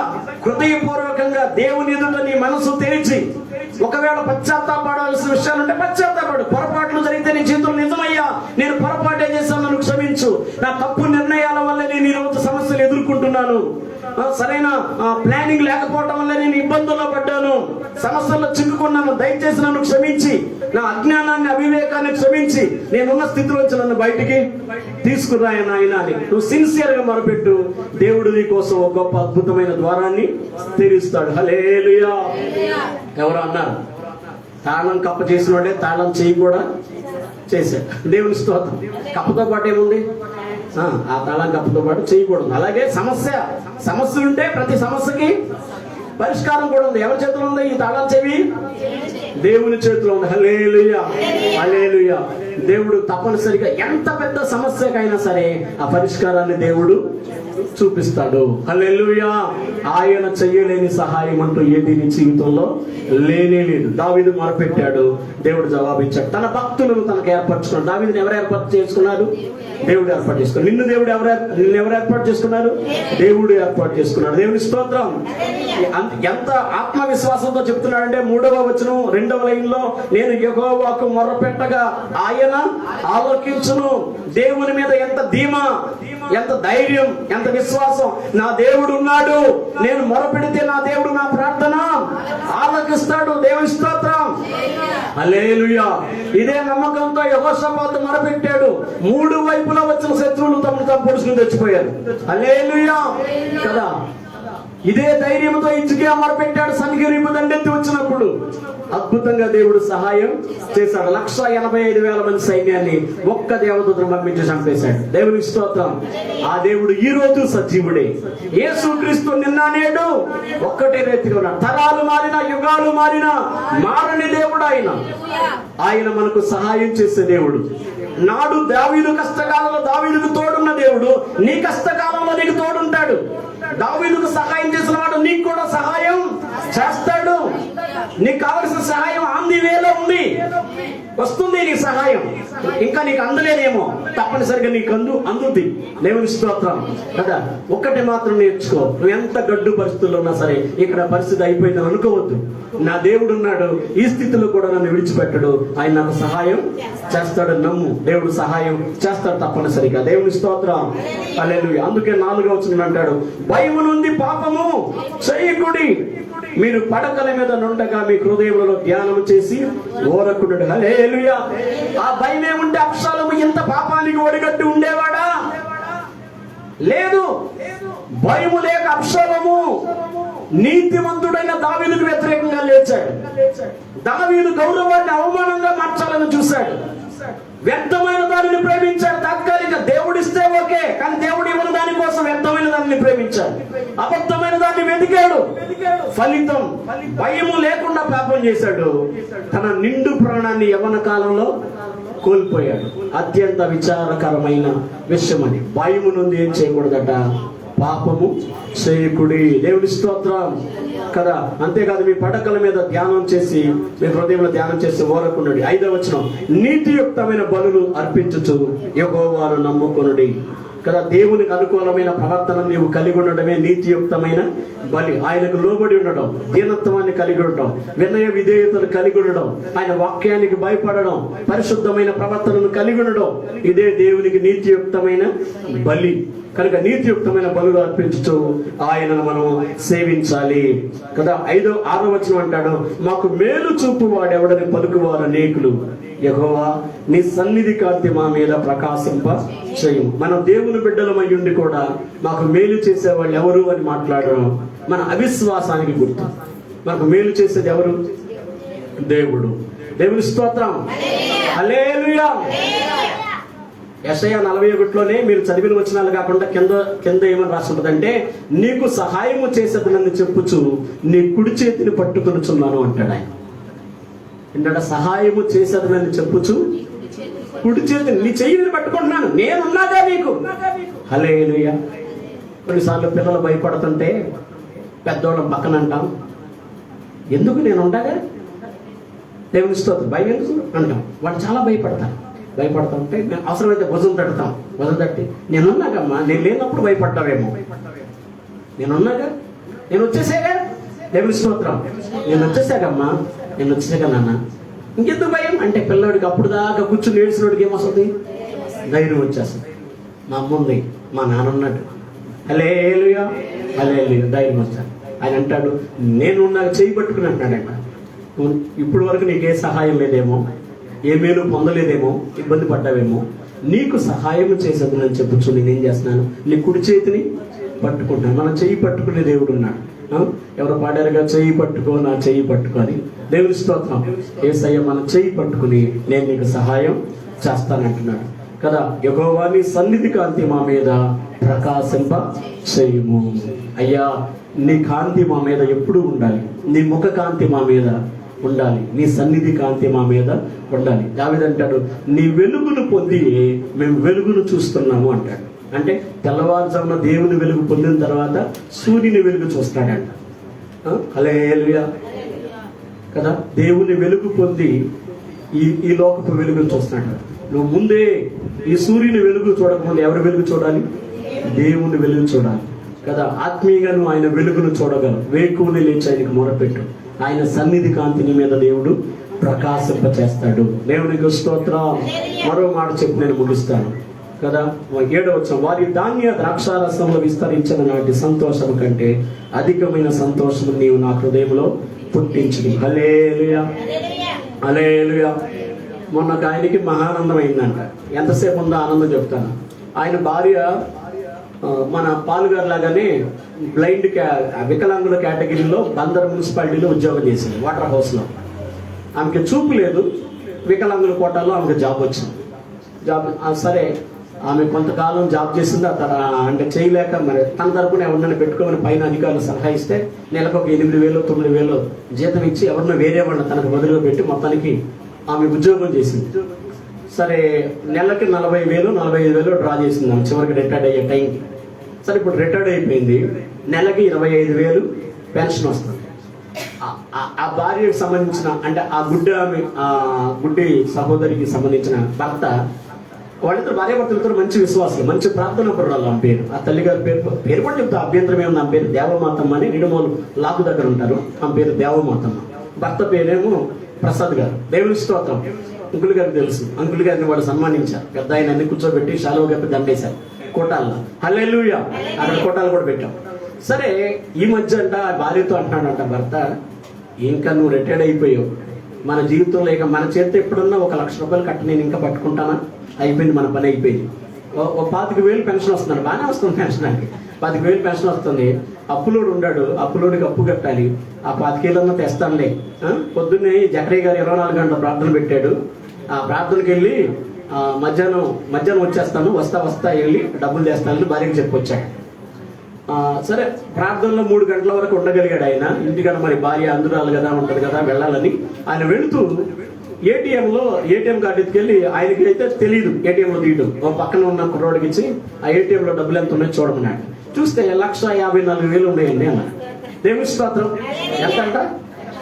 హృదయపూర్వకంగా దేవుని ఎదుట నీ మనసు తెరిచి, ఒకవేళ పశ్చాత్తాపడాల్సిన విషయాలుంటే పశ్చాత్తాపడు. పొరపాట్లు జరిగితే నీ జీవితంలో నిజమయ్యా, నేను పొరపాటే చేశాను, నన్ను క్షమించు, నా తప్పు నిర్ణయాల వల్ల నేను ఈరోజు సమస్యలు ఎదుర్కొంటున్నాను, సరైన ప్లానింగ్ లేకపోవడం వల్ల నేను ఇబ్బందుల్లో పడ్డాను, సమస్యల్లో చిక్కుకున్నాను, దయచేసి నన్ను క్షమించి, నా అజ్ఞానాన్ని అవివేకాన్ని క్షమించి, నేనున్న స్థితిలోంచి నన్ను బయటికి తీసుకురాయన ఆయన అని నువ్వు సిన్సియర్ గా మొరపెట్టు. దేవుడు నీ కోసం ఒక గొప్ప అద్భుతమైన ద్వారాన్ని తెరుస్తాడు. హల్లెలూయా. ఎవరు అన్నారు, తాళం కప్ప చేసిన వాడే తాళం చేయి కూడా చేశాడు. దేవుని స్తోత్రం. కప్పతో పాటు ఏముంది? ఆ తాళం కప్పతో పాటు చేయకూడదు. అలాగే సమస్య ఉంటే ప్రతి సమస్యకి పరిష్కారం కూడా ఉంది. ఎవరి చేతిలో ఉంది ఈ తాళం చెవి? దేవుని చేతిలో ఉంది. హల్లెలూయా, హల్లెలూయా. దేవుడు తప్పనిసరిగా ఎంత పెద్ద సమస్యకైనా సరే ఆ పరిష్కారాన్ని దేవుడు చూపిస్తాడు. హల్లెలూయా. ఆయన చెయ్యలేని సహాయం అంటూ ఏది నీ జీవితంలో లేనే లేదు. దావీదు మొరపెట్టాడు, దేవుడు జవాబిచ్చాడు. తన భక్తులను తనకు ఏర్పరచుకున్నాడు. దావీదుని ఎవరు ఏర్పాటు చేసుకున్నారు? దేవుడు ఏర్పాటు చేసుకున్నాడు. నిన్ను ఎవరు ఏర్పాటు చేసుకున్నారు? దేవుడు ఏర్పాటు చేసుకున్నాడు. దేవుని స్తోత్రం. ఎంత ఆత్మవిశ్వాసంతో చెప్తున్నాడంటే 3వ వచనం 2వ లైన్లో, నేను యెహోవాకు మొర్రపెట్టగా ఆయన ఆలకించును. దేవుని మీద ఎంత ధీమా, ఎంత ధైర్యం, ఎంత విశ్వాసం. నా దేవుడు ఉన్నాడు, నేను మొరపెడితే నా దేవుడు నా ప్రార్థన ఆలకిస్తాడు. దేవుని స్తోత్రం. హల్లెలూయా. ఇదే నమ్మకంతో యెహోషాపాతు మొరపెట్టాడు. 3 వైపులా వచ్చిన శత్రువులు తమను తాము పొడుచుకుని తెచ్చిపోయారు. హల్లెలూయా కదా. ఇదే ధైర్యంతో హిజ్కియా మొరపెట్టాడు. సన్హెరీబు దండెత్తి వచ్చినప్పుడు అద్భుతంగా దేవుడు సహాయం చేశాడు. 185,000 మంది సైన్యాన్ని ఒక్క దేవదూతను పంపించి చంపేశాడు. దేవునికి స్తోత్రం. ఆ దేవుడు ఈ రోజు సజీవుడే. యేసుక్రీస్తు నిన్న నేడు ఒక్కటే రీతిగా ఉన్నాడు. తరాలు మారినా, యుగాలు మారినా మారని దేవుడు ఆయన మనకు సహాయం చేసే దేవుడు. నాడు దావీదు కష్టకాలంలో దావీదుకు తోడున్న దేవుడు నీ కష్టకాలంలో నీకు తోడుంటాడు. దావీదుకు సహాయం చేసిన వాడు నీకు కూడా సహాయం చేస్తాడు. నీకు కావలసిన సహాయం ఆన్ ది వేలో ఉంది. వస్తుంది నీ సహాయం. ఇంకా నీకు అందలేదేమో, తప్పనిసరిగా నీకు అందుద్ది. దేవుని స్తోత్రం కదా. ఒక్కటి మాత్రం నేర్చుకో, నువ్వు ఎంత గడ్డు పరిస్థితుల్లో ఉన్నా సరే, ఇక్కడ పరిస్థితి అయిపోయిందని అనుకోవద్దు. నా దేవుడు ఉన్నాడు, ఈ స్థితిలో కూడా నన్ను విడిచిపెట్టడు, ఆయన నాకు సహాయం చేస్తాడు. నమ్ము, దేవుడు సహాయం చేస్తాడు తప్పనిసరిగా. దేవుని స్తోత్రం హల్లెలూయా. అందుకే 4వ వచనం అంటాడు, భయము నుండి పాపము చేయకుడి, మీరు పడకల మీద నుండగా మీ హృదయంలో ధ్యానం చేసి ఓరకుడు. హల్లెలూయా. ఆ భయమే ఉంటే అబ్షాలోము ఇంత పాపానికి ఒడిగట్టి ఉండేవాడా? లేదు. భయము లేక అబ్షాలోము నీతిమంతుడైన దావీదుకు వ్యతిరేకంగా లేచాడు. దావీదు గౌరవాన్ని అవమానంగా మార్చాలని చూశాడు. వ్యర్థమైన దానిని ప్రేమించాడు. తాత్కాలిక దేవుడిస్తే ఓకే, కానీ దేవుడు ఇవ్వని దాని కోసం వ్యర్థమైన దానిని ప్రేమించాడు. అబద్ధమైన దాన్ని వెతికాడు. ఫలితం భయము లేకుండా పాపం చేశాడు. తన నిండు ప్రాణాన్ని యవ్వన కాలంలో కోల్పోయాడు. అత్యంత విచారకరమైన విషయం అని. భయము నుండి ఏం చేయకూడదట? పాపము చేయకుడి. దేవుడి స్తోత్రం కదా. అంతేకాదు, మీ పడకల మీద ధ్యానం చేసి, మీ హృదయంలో ధ్యానం చేసి ఓరకుండుడి. 5వ వచనం, నీతియుక్తమైన బలులు అర్పించుచు యెహోవాను నమ్ముకొనుడి కదా. దేవునికి అనుకూలమైన ప్రవర్తన నీవు కలిగి ఉండడమే నీతియుక్తమైన బలి. ఆయనకు లోబడి ఉండడం, దీనత్వాన్ని కలిగి ఉండడం, వినయ విధేయతను కలిగి ఉండడం, ఆయన వాక్యానికి భయపడడం, పరిశుద్ధమైన ప్రవర్తనను కలిగి ఉండడం, ఇదే దేవునికి నీతియుక్తమైన బలి. కనుక నీతియుక్తమైన బలులు అర్పించుతూ ఆయనను మనం సేవించాలి కదా. 6వ వచనం అంటాడు, మాకు మేలు చూపు వాడెవడని పలుకువారు అనేకులు, యెహోవా నీ సన్నిధి కాంతి మా మీద ప్రకాశింప చేయము. మనం దేవుని బిడ్డలమై ఉండి కూడా మాకు మేలు చేసేవాళ్ళు ఎవరు అని మాట్లాడడం మన అవిశ్వాసానికి గుర్తు. మనకు మేలు చేసేది ఎవరు? దేవుడు. దేవుని స్తోత్రం హల్లెలూయా. యెషయా 41లోనే మీరు చదివిన వచనాలు కాకుండా కింద ఏమని రాసి ఉంటుందంటే, నీకు సహాయము చేసేది నన్ను చెప్పుచు నీ కుడి చేతిని పట్టుకొనుచున్నాను అంటాడు ఆయన. ఏంటంటే సహాయము చేసేది నన్ను చెప్పుచు కుడి చేతిని, నీ చెయ్యిని పట్టుకుంటున్నాను, నేనున్నాగా నీకు. హల్లెలూయా. కొన్నిసార్లు పిల్లలు భయపడుతుంటే పెద్దోళ్ళం పక్కన అంటాం, ఎందుకు నేను ఉండగా? దేవుని స్తోత్రం. భయం ఎందుకు అంటాం. వాళ్ళు చాలా భయపడతారు. భయపడుతుంటే మేము అవసరమైతే భుజం తడతాం. భుజం తట్టి, నేనున్నాగమ్మా, నేను లేనప్పుడు భయపడ్డావేమో, నేనున్నాగా, నేను వచ్చేసాగా. దేవుని స్తోత్రం. నేను వచ్చేసాగమ్మా, నేను వచ్చేసాగా నాన్న, ఇంకెందుకు భయం అంటే పిల్లవాడికి అప్పుడు దాకా కూర్చుని ఏడ్చినోడికి ఏమొస్తుంది? ధైర్యం వచ్చేస్తుంది. మా అమ్మ ఉంది, మా నాన్న ఉన్నట్టు. హల్లెలూయా హల్లెలూయా. ధైర్యం వస్తాడు. ఆయన అంటాడు, నేను నాకు చేయి పట్టుకుని అంటాడంట, ఇప్పుడు వరకు నీకే సహాయం లేదేమో, ఏ మేలు పొందలేదేమో, ఇబ్బంది పడ్డావేమో, నీకు సహాయం చేసేది నేను చెప్పుచు నేనేం చేస్తున్నాను? నీ కుడి చేతిని పట్టుకుంటున్నాను. మన చెయ్యి పట్టుకునే దేవుడు ఉన్నాడు. ఎవరు పాడారుగా, చెయ్యి పట్టుకో నా చెయ్యి పట్టుకొని. దేవుని స్తోత్రం. యేసయ్య మన చెయ్యి పట్టుకుని నేను నీకు సహాయం చేస్తానంటున్నాడు కదా. యెహోవా నీ సన్నిధి కాంతి మా మీద ప్రకాశింప చేయుము. అయ్యా నీ కాంతి మా మీద ఎప్పుడూ ఉండాలి, నీ ముఖ కాంతి మా మీద ఉండాలి, నీ సన్నిధి కాంతి మా మీద ఉండాలి. దావీదు అంటాడు, నీ వెలుగును పొంది మేము వెలుగును చూస్తున్నాము అంటాడు. అంటే తెల్లవారుజామున దేవుని వెలుగు పొందిన తర్వాత సూర్యుని వెలుగు చూస్తాడంట. హల్లెలూయా కదా. దేవుని వెలుగు పొంది ఈ లోకపు వెలుగును చూస్తాడు. నువ్వు ముందే ఈ సూర్యుని వెలుగు చూడకముందు ఎవరి వెలుగు చూడాలి? దేవుని వెలుగు చూడాలి కదా. ఆత్మీయంగా నువ్వు ఆయన వెలుగును చూడగలవు. వేకువని లేచి ఆయనకు మొరపెట్టు. ఆయన సన్నిధి కాంతిని మీద దేవుడు ప్రకాశింప చేస్తాడు. దేవునికి స్తోత్రం. మరో మాట చెప్పి నేను ముగిస్తాను కదా. 7వ వచనం, వారి ధాన్య ద్రాక్షారసంలో విస్తరించిన నాటి సంతోషం కంటే అధికమైన సంతోషం నీవు నా హృదయంలో పుట్టించుని. హల్లెలూయా హల్లెలూయా. మొన్న ఒక ఆయనకి మహానందం అయిందంట. ఎంతసేపు ఉందో ఆనందం చెప్తాను. ఆయన భార్య మన పాలుగారు లాగానే బ్లైండ్ వికలాంగుల కేటగిరీలో బందర్ మున్సిపాలిటీలో ఉద్యోగం చేసింది, వాటర్ హౌస్లో. ఆమెకి చూపు లేదు, వికలాంగుల కోటాలో ఆమెకు జాబ్ వచ్చింది. జాబ్ సరే, ఆమె కొంతకాలం జాబ్ చేసింది. అంటే చేయలేక మరి తన తరపున ఎవరినైనా పెట్టుకోమని పైన అధికారులు సలహా ఇస్తే నెలకు ఒక 8,000 9,000 జీతం ఇచ్చి ఎవరినో వేరే వాళ్ళని తనకు బదులుగా పెట్టి మొత్తానికి ఆమె ఉద్యోగం చేసింది. సరే, నెలకి 40,000 45,000 డ్రా చేసింది ఆమె చివరికి రిటైర్డ్ అయ్యే టైంకి. సరే, ఇప్పుడు రిటైర్డ్ అయిపోయింది, నెలకి 25,000 పెన్షన్ వస్తుంది. ఆ భార్యకు సంబంధించిన అంటే ఆ గుడ్డి సహోదరికి సంబంధించిన భర్త, వాళ్ళిద్దరు భార్యాభర్తలతో మంచి విశ్వాసం, మంచి ప్రార్థన పరురాలు. ఆమె పేరు, ఆ తల్లిగారి పేరు కూడా చెప్తా, అభ్యంతరం ఏమన్నా. ఆమె పేరు దేవమాతమ్మ అని నిడుమూలు లాకు దగ్గర ఉంటారు. ఆమె పేరు దేవమాతమ్మ. భర్త పేరేమో ప్రసాద్ గారు. దేవుని స్తోత్రం. అంకుల్ గారికి తెలుసు. అంకుల్ గారిని వాళ్ళు సన్మానించారు. పెద్ద ఆయన అన్ని కూర్చోబెట్టి శాలువ కప్పి దండేశారు కోటాల్లో. హల్లెలూయా. అక్కడ కోటాలు కూడా పెట్టాం. సరే, ఈ మధ్య అంట భార్యతో అంటున్నాడంట భర్త, ఇంకా నువ్వు రిటైర్డ్ అయిపోయావు, మన జీవితంలో ఇక మన చేతితో ఎప్పుడున్నా 1 లక్ష రూపాయలు కట్టి నేను ఇంకా పట్టుకుంటానా? అయిపోయింది, మన పని అయిపోయింది. 25,000 పెన్షన్ వస్తున్నాడు. బాగానే వస్తుంది పెన్షన్. అంటే 25,000 పెన్షన్ వస్తుంది. అప్పులోడు ఉన్నాడు, అప్పులోడికి అప్పు కట్టాలి. ఆ 25,000 తెస్తానులే. పొద్దున్నే జకరయ్య గారు 24 గంటల ప్రార్థన పెట్టాడు. ఆ ప్రార్థనకి వెళ్ళి మధ్యాహ్నం వచ్చేస్తాను, వస్తా వెళ్ళి డబ్బులు తెస్తానని భార్యకి చెప్పొచ్చాడు. సరే, ప్రార్థనలో 3 గంటల వరకు ఉండగలిగాడు ఆయన. ఇంటికన్నా మరి భార్య అందురాలు కదా, ఉంటది కదా, వెళ్ళాలని ఆయన వెళుతూ ఏటీఎం కార్డు ఎత్తుకెళ్ళి, ఆయనకి అయితే తెలియదు ఏటీఎంలో తీయడం, ఒక పక్కన ఉన్న కుర్రోడికి ఇచ్చి ఆ ఏటీఎంలో డబ్బులు ఎంత ఉన్నాయో చూడమన్నాడు. చూస్తే 1,54,000 ఉన్నాయండి అన్నాడు. దేవుని స్తోత్రం. ఎంత అంట?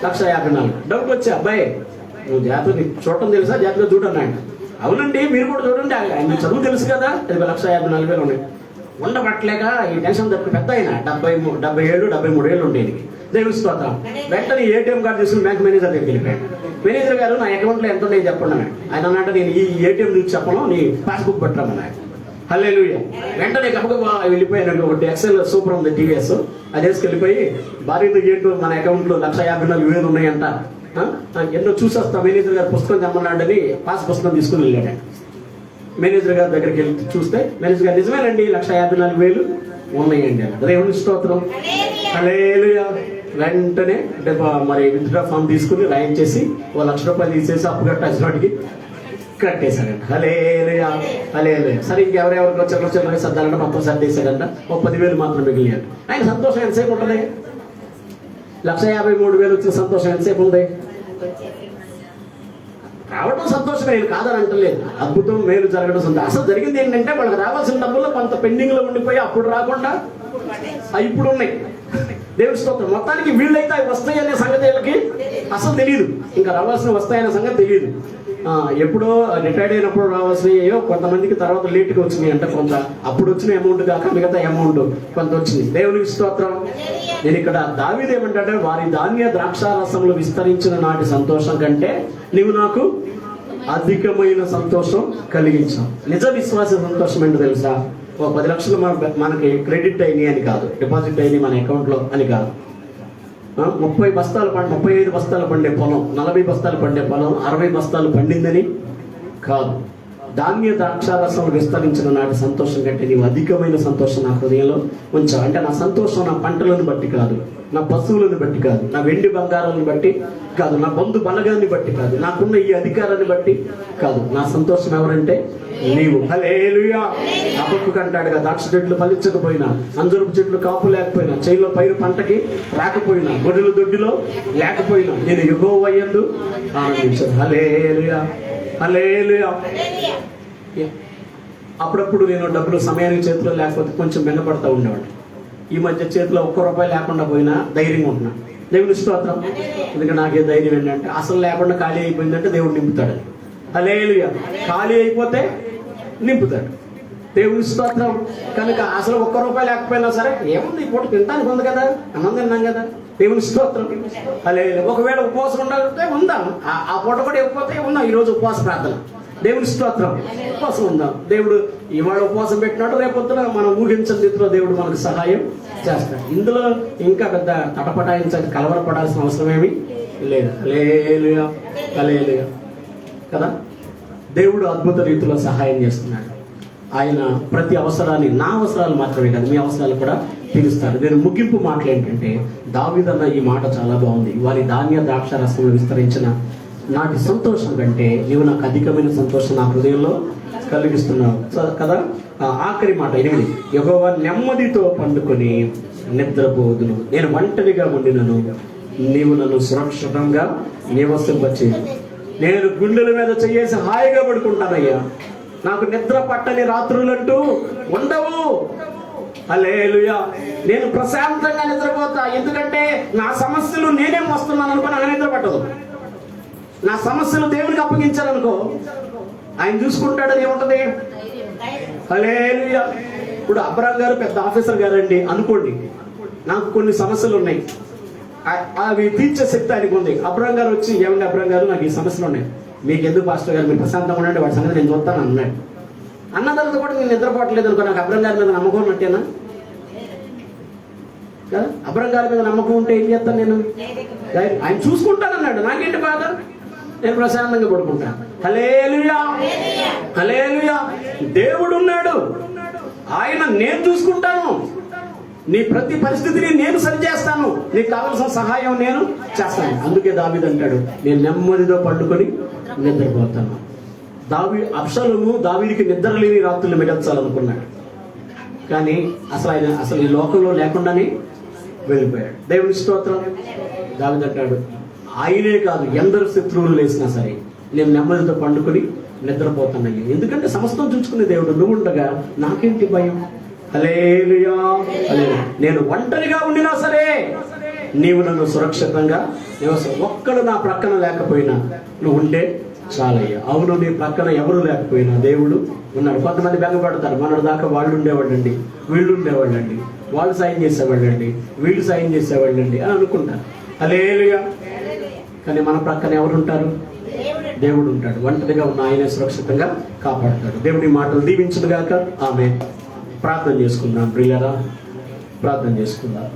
1,54,000. డబ్బులు వచ్చి, అబ్బాయి నువ్వు జాతర చూడటం తెలుసా? జాతర చూడన్నాడు. అవునండి, మీరు కూడా చూడండి, ఆయన చదువు తెలుసు కదా. 1,54,000 ఉన్నాయి. ఉండబట్టలేక ఈ టెన్షన్ తప్పి పెద్ద అయినా 73 ఏళ్ళు ఉండేది. దేవుని స్తోత్రం. వెంటనే ఏటీఎం కార్డు తీసుకుని బ్యాంక్ మేనేజర్ దగ్గరికి వెళ్ళిపోయాడు. మేనేజర్ గారు, నా అకౌంట్లో ఎంత ఉన్నాయో చెప్పండి అన్నాడు. ఆయన అన్నట్టు, నేను ఈ ఏటీఎం నుంచి చెప్పను, నీ పాస్బుక్ పట్టమన్నాడు. హల్లెలూయా. వెంటనే గబగబా వెళ్ళిపోయాను. ఒకటి ఎక్సెల్ సూపర్ ఉంది టీవీఎస్, అది వేసుకెళ్ళిపోయి భార్యతో ఏంటో మన అకౌంట్లో 1,54,000 ఉన్నాయంట, ఎన్నో చూసేస్తా, మేనేజర్ గారు పుస్తకం తెమ్మన్నాడని పాస్ పుస్తకం తీసుకుని వెళ్ళాడు. మేనేజర్ గారి దగ్గరికి వెళ్ళి చూస్తే మేనేజర్ గారు, నిజమేనండి 1,54,000 ఉన్నాయండి. దేవుని స్తోత్రం. హల్లెలూయా. వెంటనే మరి విత్డ్రా ఫామ్ తీసుకుని రాయించేసి 1 లక్ష రూపాయలు తీసేసి అప్పు కట్టాల్సిన వాడికి కట్టేశాడంట. హల్లెలూయా. హల్లెలూయా. సరే, ఇంకెవరెవరికి వచ్చారో సర్దాలంటే మొత్తం సర్దేశాడంట. 10,000 మాత్రం మిగిలియాడు. ఆయన సంతోషం ఎంతసేపు ఉంటుంది? 1,53,000 వచ్చిన సంతోషం ఎంతసేపు ఉంది? రావడం సంతోషమే, నేను కాదని అంటలేదు. అద్భుతం, మేలు జరగడం సంతోషం. అసలు జరిగింది ఏంటంటే, వాళ్ళకి రావాల్సిన డబ్బుల్లో కొంత పెండింగ్ లో ఉండిపోయి అప్పుడు రాకుండా ఇప్పుడు ఉన్నాయి. దేవుని స్తోత్రం. మొత్తానికి వీళ్ళైతే అవి వస్తాయనే సంగతి వీళ్ళకి అసలు తెలియదు. ఇంకా రావాల్సిన వస్తాయనే సంగతి తెలియదు. ఎప్పుడో రిటైర్డ్ అయినప్పుడు రావాల్సినయో కొంతమందికి తర్వాత లేట్గా వచ్చినాయి అంటే, కొంత అప్పుడు వచ్చిన అమౌంట్ కాక మిగతా అమౌంట్ కొంత వచ్చింది. దేవునికి స్తోత్రం. నేను ఇక్కడ దావీదు ఏమంటే, వారి ధాన్య ద్రాక్షారసములు విస్తరించిన నాటి సంతోషం కంటే నీవు నాకు అధికమైన సంతోషం కలిగించావు. నిజ విశ్వాస సంతోషం ఏంటో తెలుసా? 10 లక్షలు మనకి క్రెడిట్ అయినాయి అని కాదు, డిపాజిట్ అయినాయి మన అకౌంట్లో అని కాదు. 35 బస్తాలు పండే పొలం, 40 బస్తాలు పండే పొలం 60 బస్తాలు పండిందని కాదు. ధాన్య ద్రాక్షారసం విస్తరించిన నాటి సంతోషం కంటే నీవు అధికమైన సంతోషం నా హృదయంలో ఉంచావు. అంటే నా సంతోషం నా పంటలను బట్టి కాదు, నా పశువులను బట్టి కాదు, నా వెండి బంగారాలను బట్టి కాదు, నా బంధు బలగాన్ని బట్టి కాదు, నాకున్న ఈ అధికారాన్ని బట్టి కాదు. నా సంతోషం ఎవరంటే నీవు. హల్లెలూయా. హబక్కు అంటాడుగా, ద్రాక్ష చెట్లు ఫలించకపోయినా, అంజూరపు చెట్లు కాపు లేకపోయినా, చేలో పైరు పంటకి రాకపోయినా, గొర్రెలు దొడ్డిలో లేకపోయినా నేను యెహోవా యందు ఆనందించాను. హల్లెలూయా. హల్లెలూయా. అప్పుడప్పుడు నేను డబ్బులు సమయానికి చేతిలో లేకపోతే కొంచెం బెంగపడతా ఉండేవాడు. ఈ మధ్య చేతిలో 1 రూపాయి లేకుండా పోయినా ధైర్యంగా ఉంటున్నా. దేవుని స్తోత్రం. ఎందుకంటే నాకే ధైర్యం ఏంటంటే, అసలు లేకుండా ఖాళీ అయిపోయిందంటే దేవుడు నింపుతాడు. హల్లెలూయా. ఖాళీ అయిపోతే నింపుతాడు. దేవుని స్తోత్రం. కనుక అసలు 1 రూపాయి లేకపోయినా సరే ఏముంది, ఈ పూట తింటానికి ఉంది కదా, అన్నం తిన్నాం కదా. దేవుని స్తోత్రం. హల్లెలూయా. ఒకవేళ ఉపవాసం ఉండాలంటే ఉందాం, ఆ పూట కూడా ఇవ్వకపోతే ఉందాం. ఈరోజు ఉపవాస ప్రార్థన. దేవుని స్తోత్రం. ఉపవాసం ఉందాం. దేవుడు ఇవాళ ఉపవాసం పెట్టినాడు, రేపొద్దున మనం ఊహించని రీతిలో దేవుడు మనకు సహాయం చేస్తాడు. ఇందులో ఇంకా పెద్ద తటపటాయించాలి, కలవరపడాల్సిన అవసరం ఏమీ లేదు. హల్లెలూయా. హల్లెలూయా కదా. దేవుడు అద్భుత రీతిలో సహాయం చేస్తున్నాడు. ఆయన ప్రతి అవసరాన్ని, నా అవసరాలు మాత్రమే కాదు మీ అవసరాలు కూడా తీరుస్తాడు. నేను ముగింపు మాటలు ఏంటంటే, దావీదన్న ఈ మాట చాలా బాగుంది. వారి ధాన్య ద్రాక్షారసం విస్తరించిన నాటి సంతోషం కంటే నీవు నాకు అధికమైన సంతోషం నా హృదయంలో కలిగిస్తున్నావు కదా. ఆఖరి మాట 8, యెహోవా నెమ్మదితో పండుకొని నిద్రపోదును, నేను ఒంటరిగా ఉండినను నీవు నన్ను సురక్షితంగా నివసింపచేయు. నేను గుండెల మీద చేసి హాయిగా పడుకుంటానయ్యా, నాకు నిద్ర పట్టని రాత్రులంటూ ఉండవు. హల్లెలూయా. నేను ప్రశాంతంగా నిద్రపోతా, ఎందుకంటే నా సమస్యలు నేనే మోస్తున్నాను అనుకో, నాకు నిద్ర పట్టదు. నా సమస్యలు దేవునికి అప్పగించాలనుకో, ఆయన చూసుకుంటాడని ఏముంటది. హల్లెలూయా. ఇప్పుడు అబ్రాం గారు పెద్ద ఆఫీసర్ గారండి అనుకోండి, నాకు కొన్ని సమస్యలు ఉన్నాయి, అవి తీర్చే శక్తి ఆయనకు ఉంది. అబ్రాం గారు వచ్చి, ఏమండి అబ్రాం గారు, నాకు ఈ సమస్యలు ఉన్నాయి, మీకు ఎందుకు పాస్టర్ గారు, మీరు ప్రశాంతంగా ఉండండి, వాడి సంగతి నేను చూస్తాను అన్నాడు. అన్న తర్వాత కూడా నేను నిద్రపోవట్లేదు అనుకో, నాకు అబ్రాం గారి మీద నమ్మకం ఉన్నట్టేనా కదా? అబ్రాం గారి మీద నమ్మకం ఉంటే ఏం చేస్తాను నేను, ఆయన చూసుకుంటానన్నాడు, నాకేంటి బాధ, నేను ప్రశాంతంగా పడుకుంటాను. హల్లెలూయా, హల్లెలూయా. దేవుడు ఉన్నాడు, ఆయన నేను చూసుకుంటాను, నీ ప్రతి పరిస్థితిని నేను సరిచేస్తాను, నీకు కావలసిన సహాయం నేను చేస్తాను. అందుకే దావీదు అంటాడు, నేను నెమ్మదిగా పండుకొని నిద్రపోతాను. అబ్షాలోము దావీదుకి నిద్ర లేని రాత్రులు మిగల్చాలనుకున్నాడు, కానీ అసలు ఈ లోకంలో లేకుండానే వెళ్ళిపోయాడు. దేవుని స్తోత్రం. దావీదు అంటాడు, ఆయనే కాదు ఎందరు శత్రువులు లేసినా సరే నేను నెమ్మదితో పండుకొని నిద్రపోతానయ్యా, ఎందుకంటే సమస్తం చూసుకునే దేవుడు నువ్వు ఉండగా నాకేంటి భయం. హల్లెలూయా, హల్లెలూయా. నేను ఒంటరిగా ఉండినా సరే నీవు నన్ను సురక్షితంగా ఒక్కడు నా ప్రక్కన లేకపోయినా నువ్వు ఉంటే చాలయ్యా. అవును, నీ ప్రక్కన ఎవరు లేకపోయినా దేవుడు ఉన్నాడు. కొంతమంది బెంగపడతారు, మనడు దాకా వాళ్ళు ఉండేవాళ్ళండి, వీళ్ళు ఉండేవాళ్ళండి, వాళ్ళు సాయం చేసేవాళ్ళండి, వీళ్ళు సాయం చేసేవాళ్ళండి అని అనుకుంటారు. హల్లెలూయా. కానీ మన ప్రక్కన ఎవరు ఉంటారు? దేవుడు ఉంటాడు. ఒంటరిగా ఉన్న ఆయనే సురక్షితంగా కాపాడుతాడు. దేవుడి మాటలు దీవించును గాక. ఆమేన్. ప్రార్థన చేసుకుందాం ప్రియులారా, ప్రార్థన చేసుకుందాం.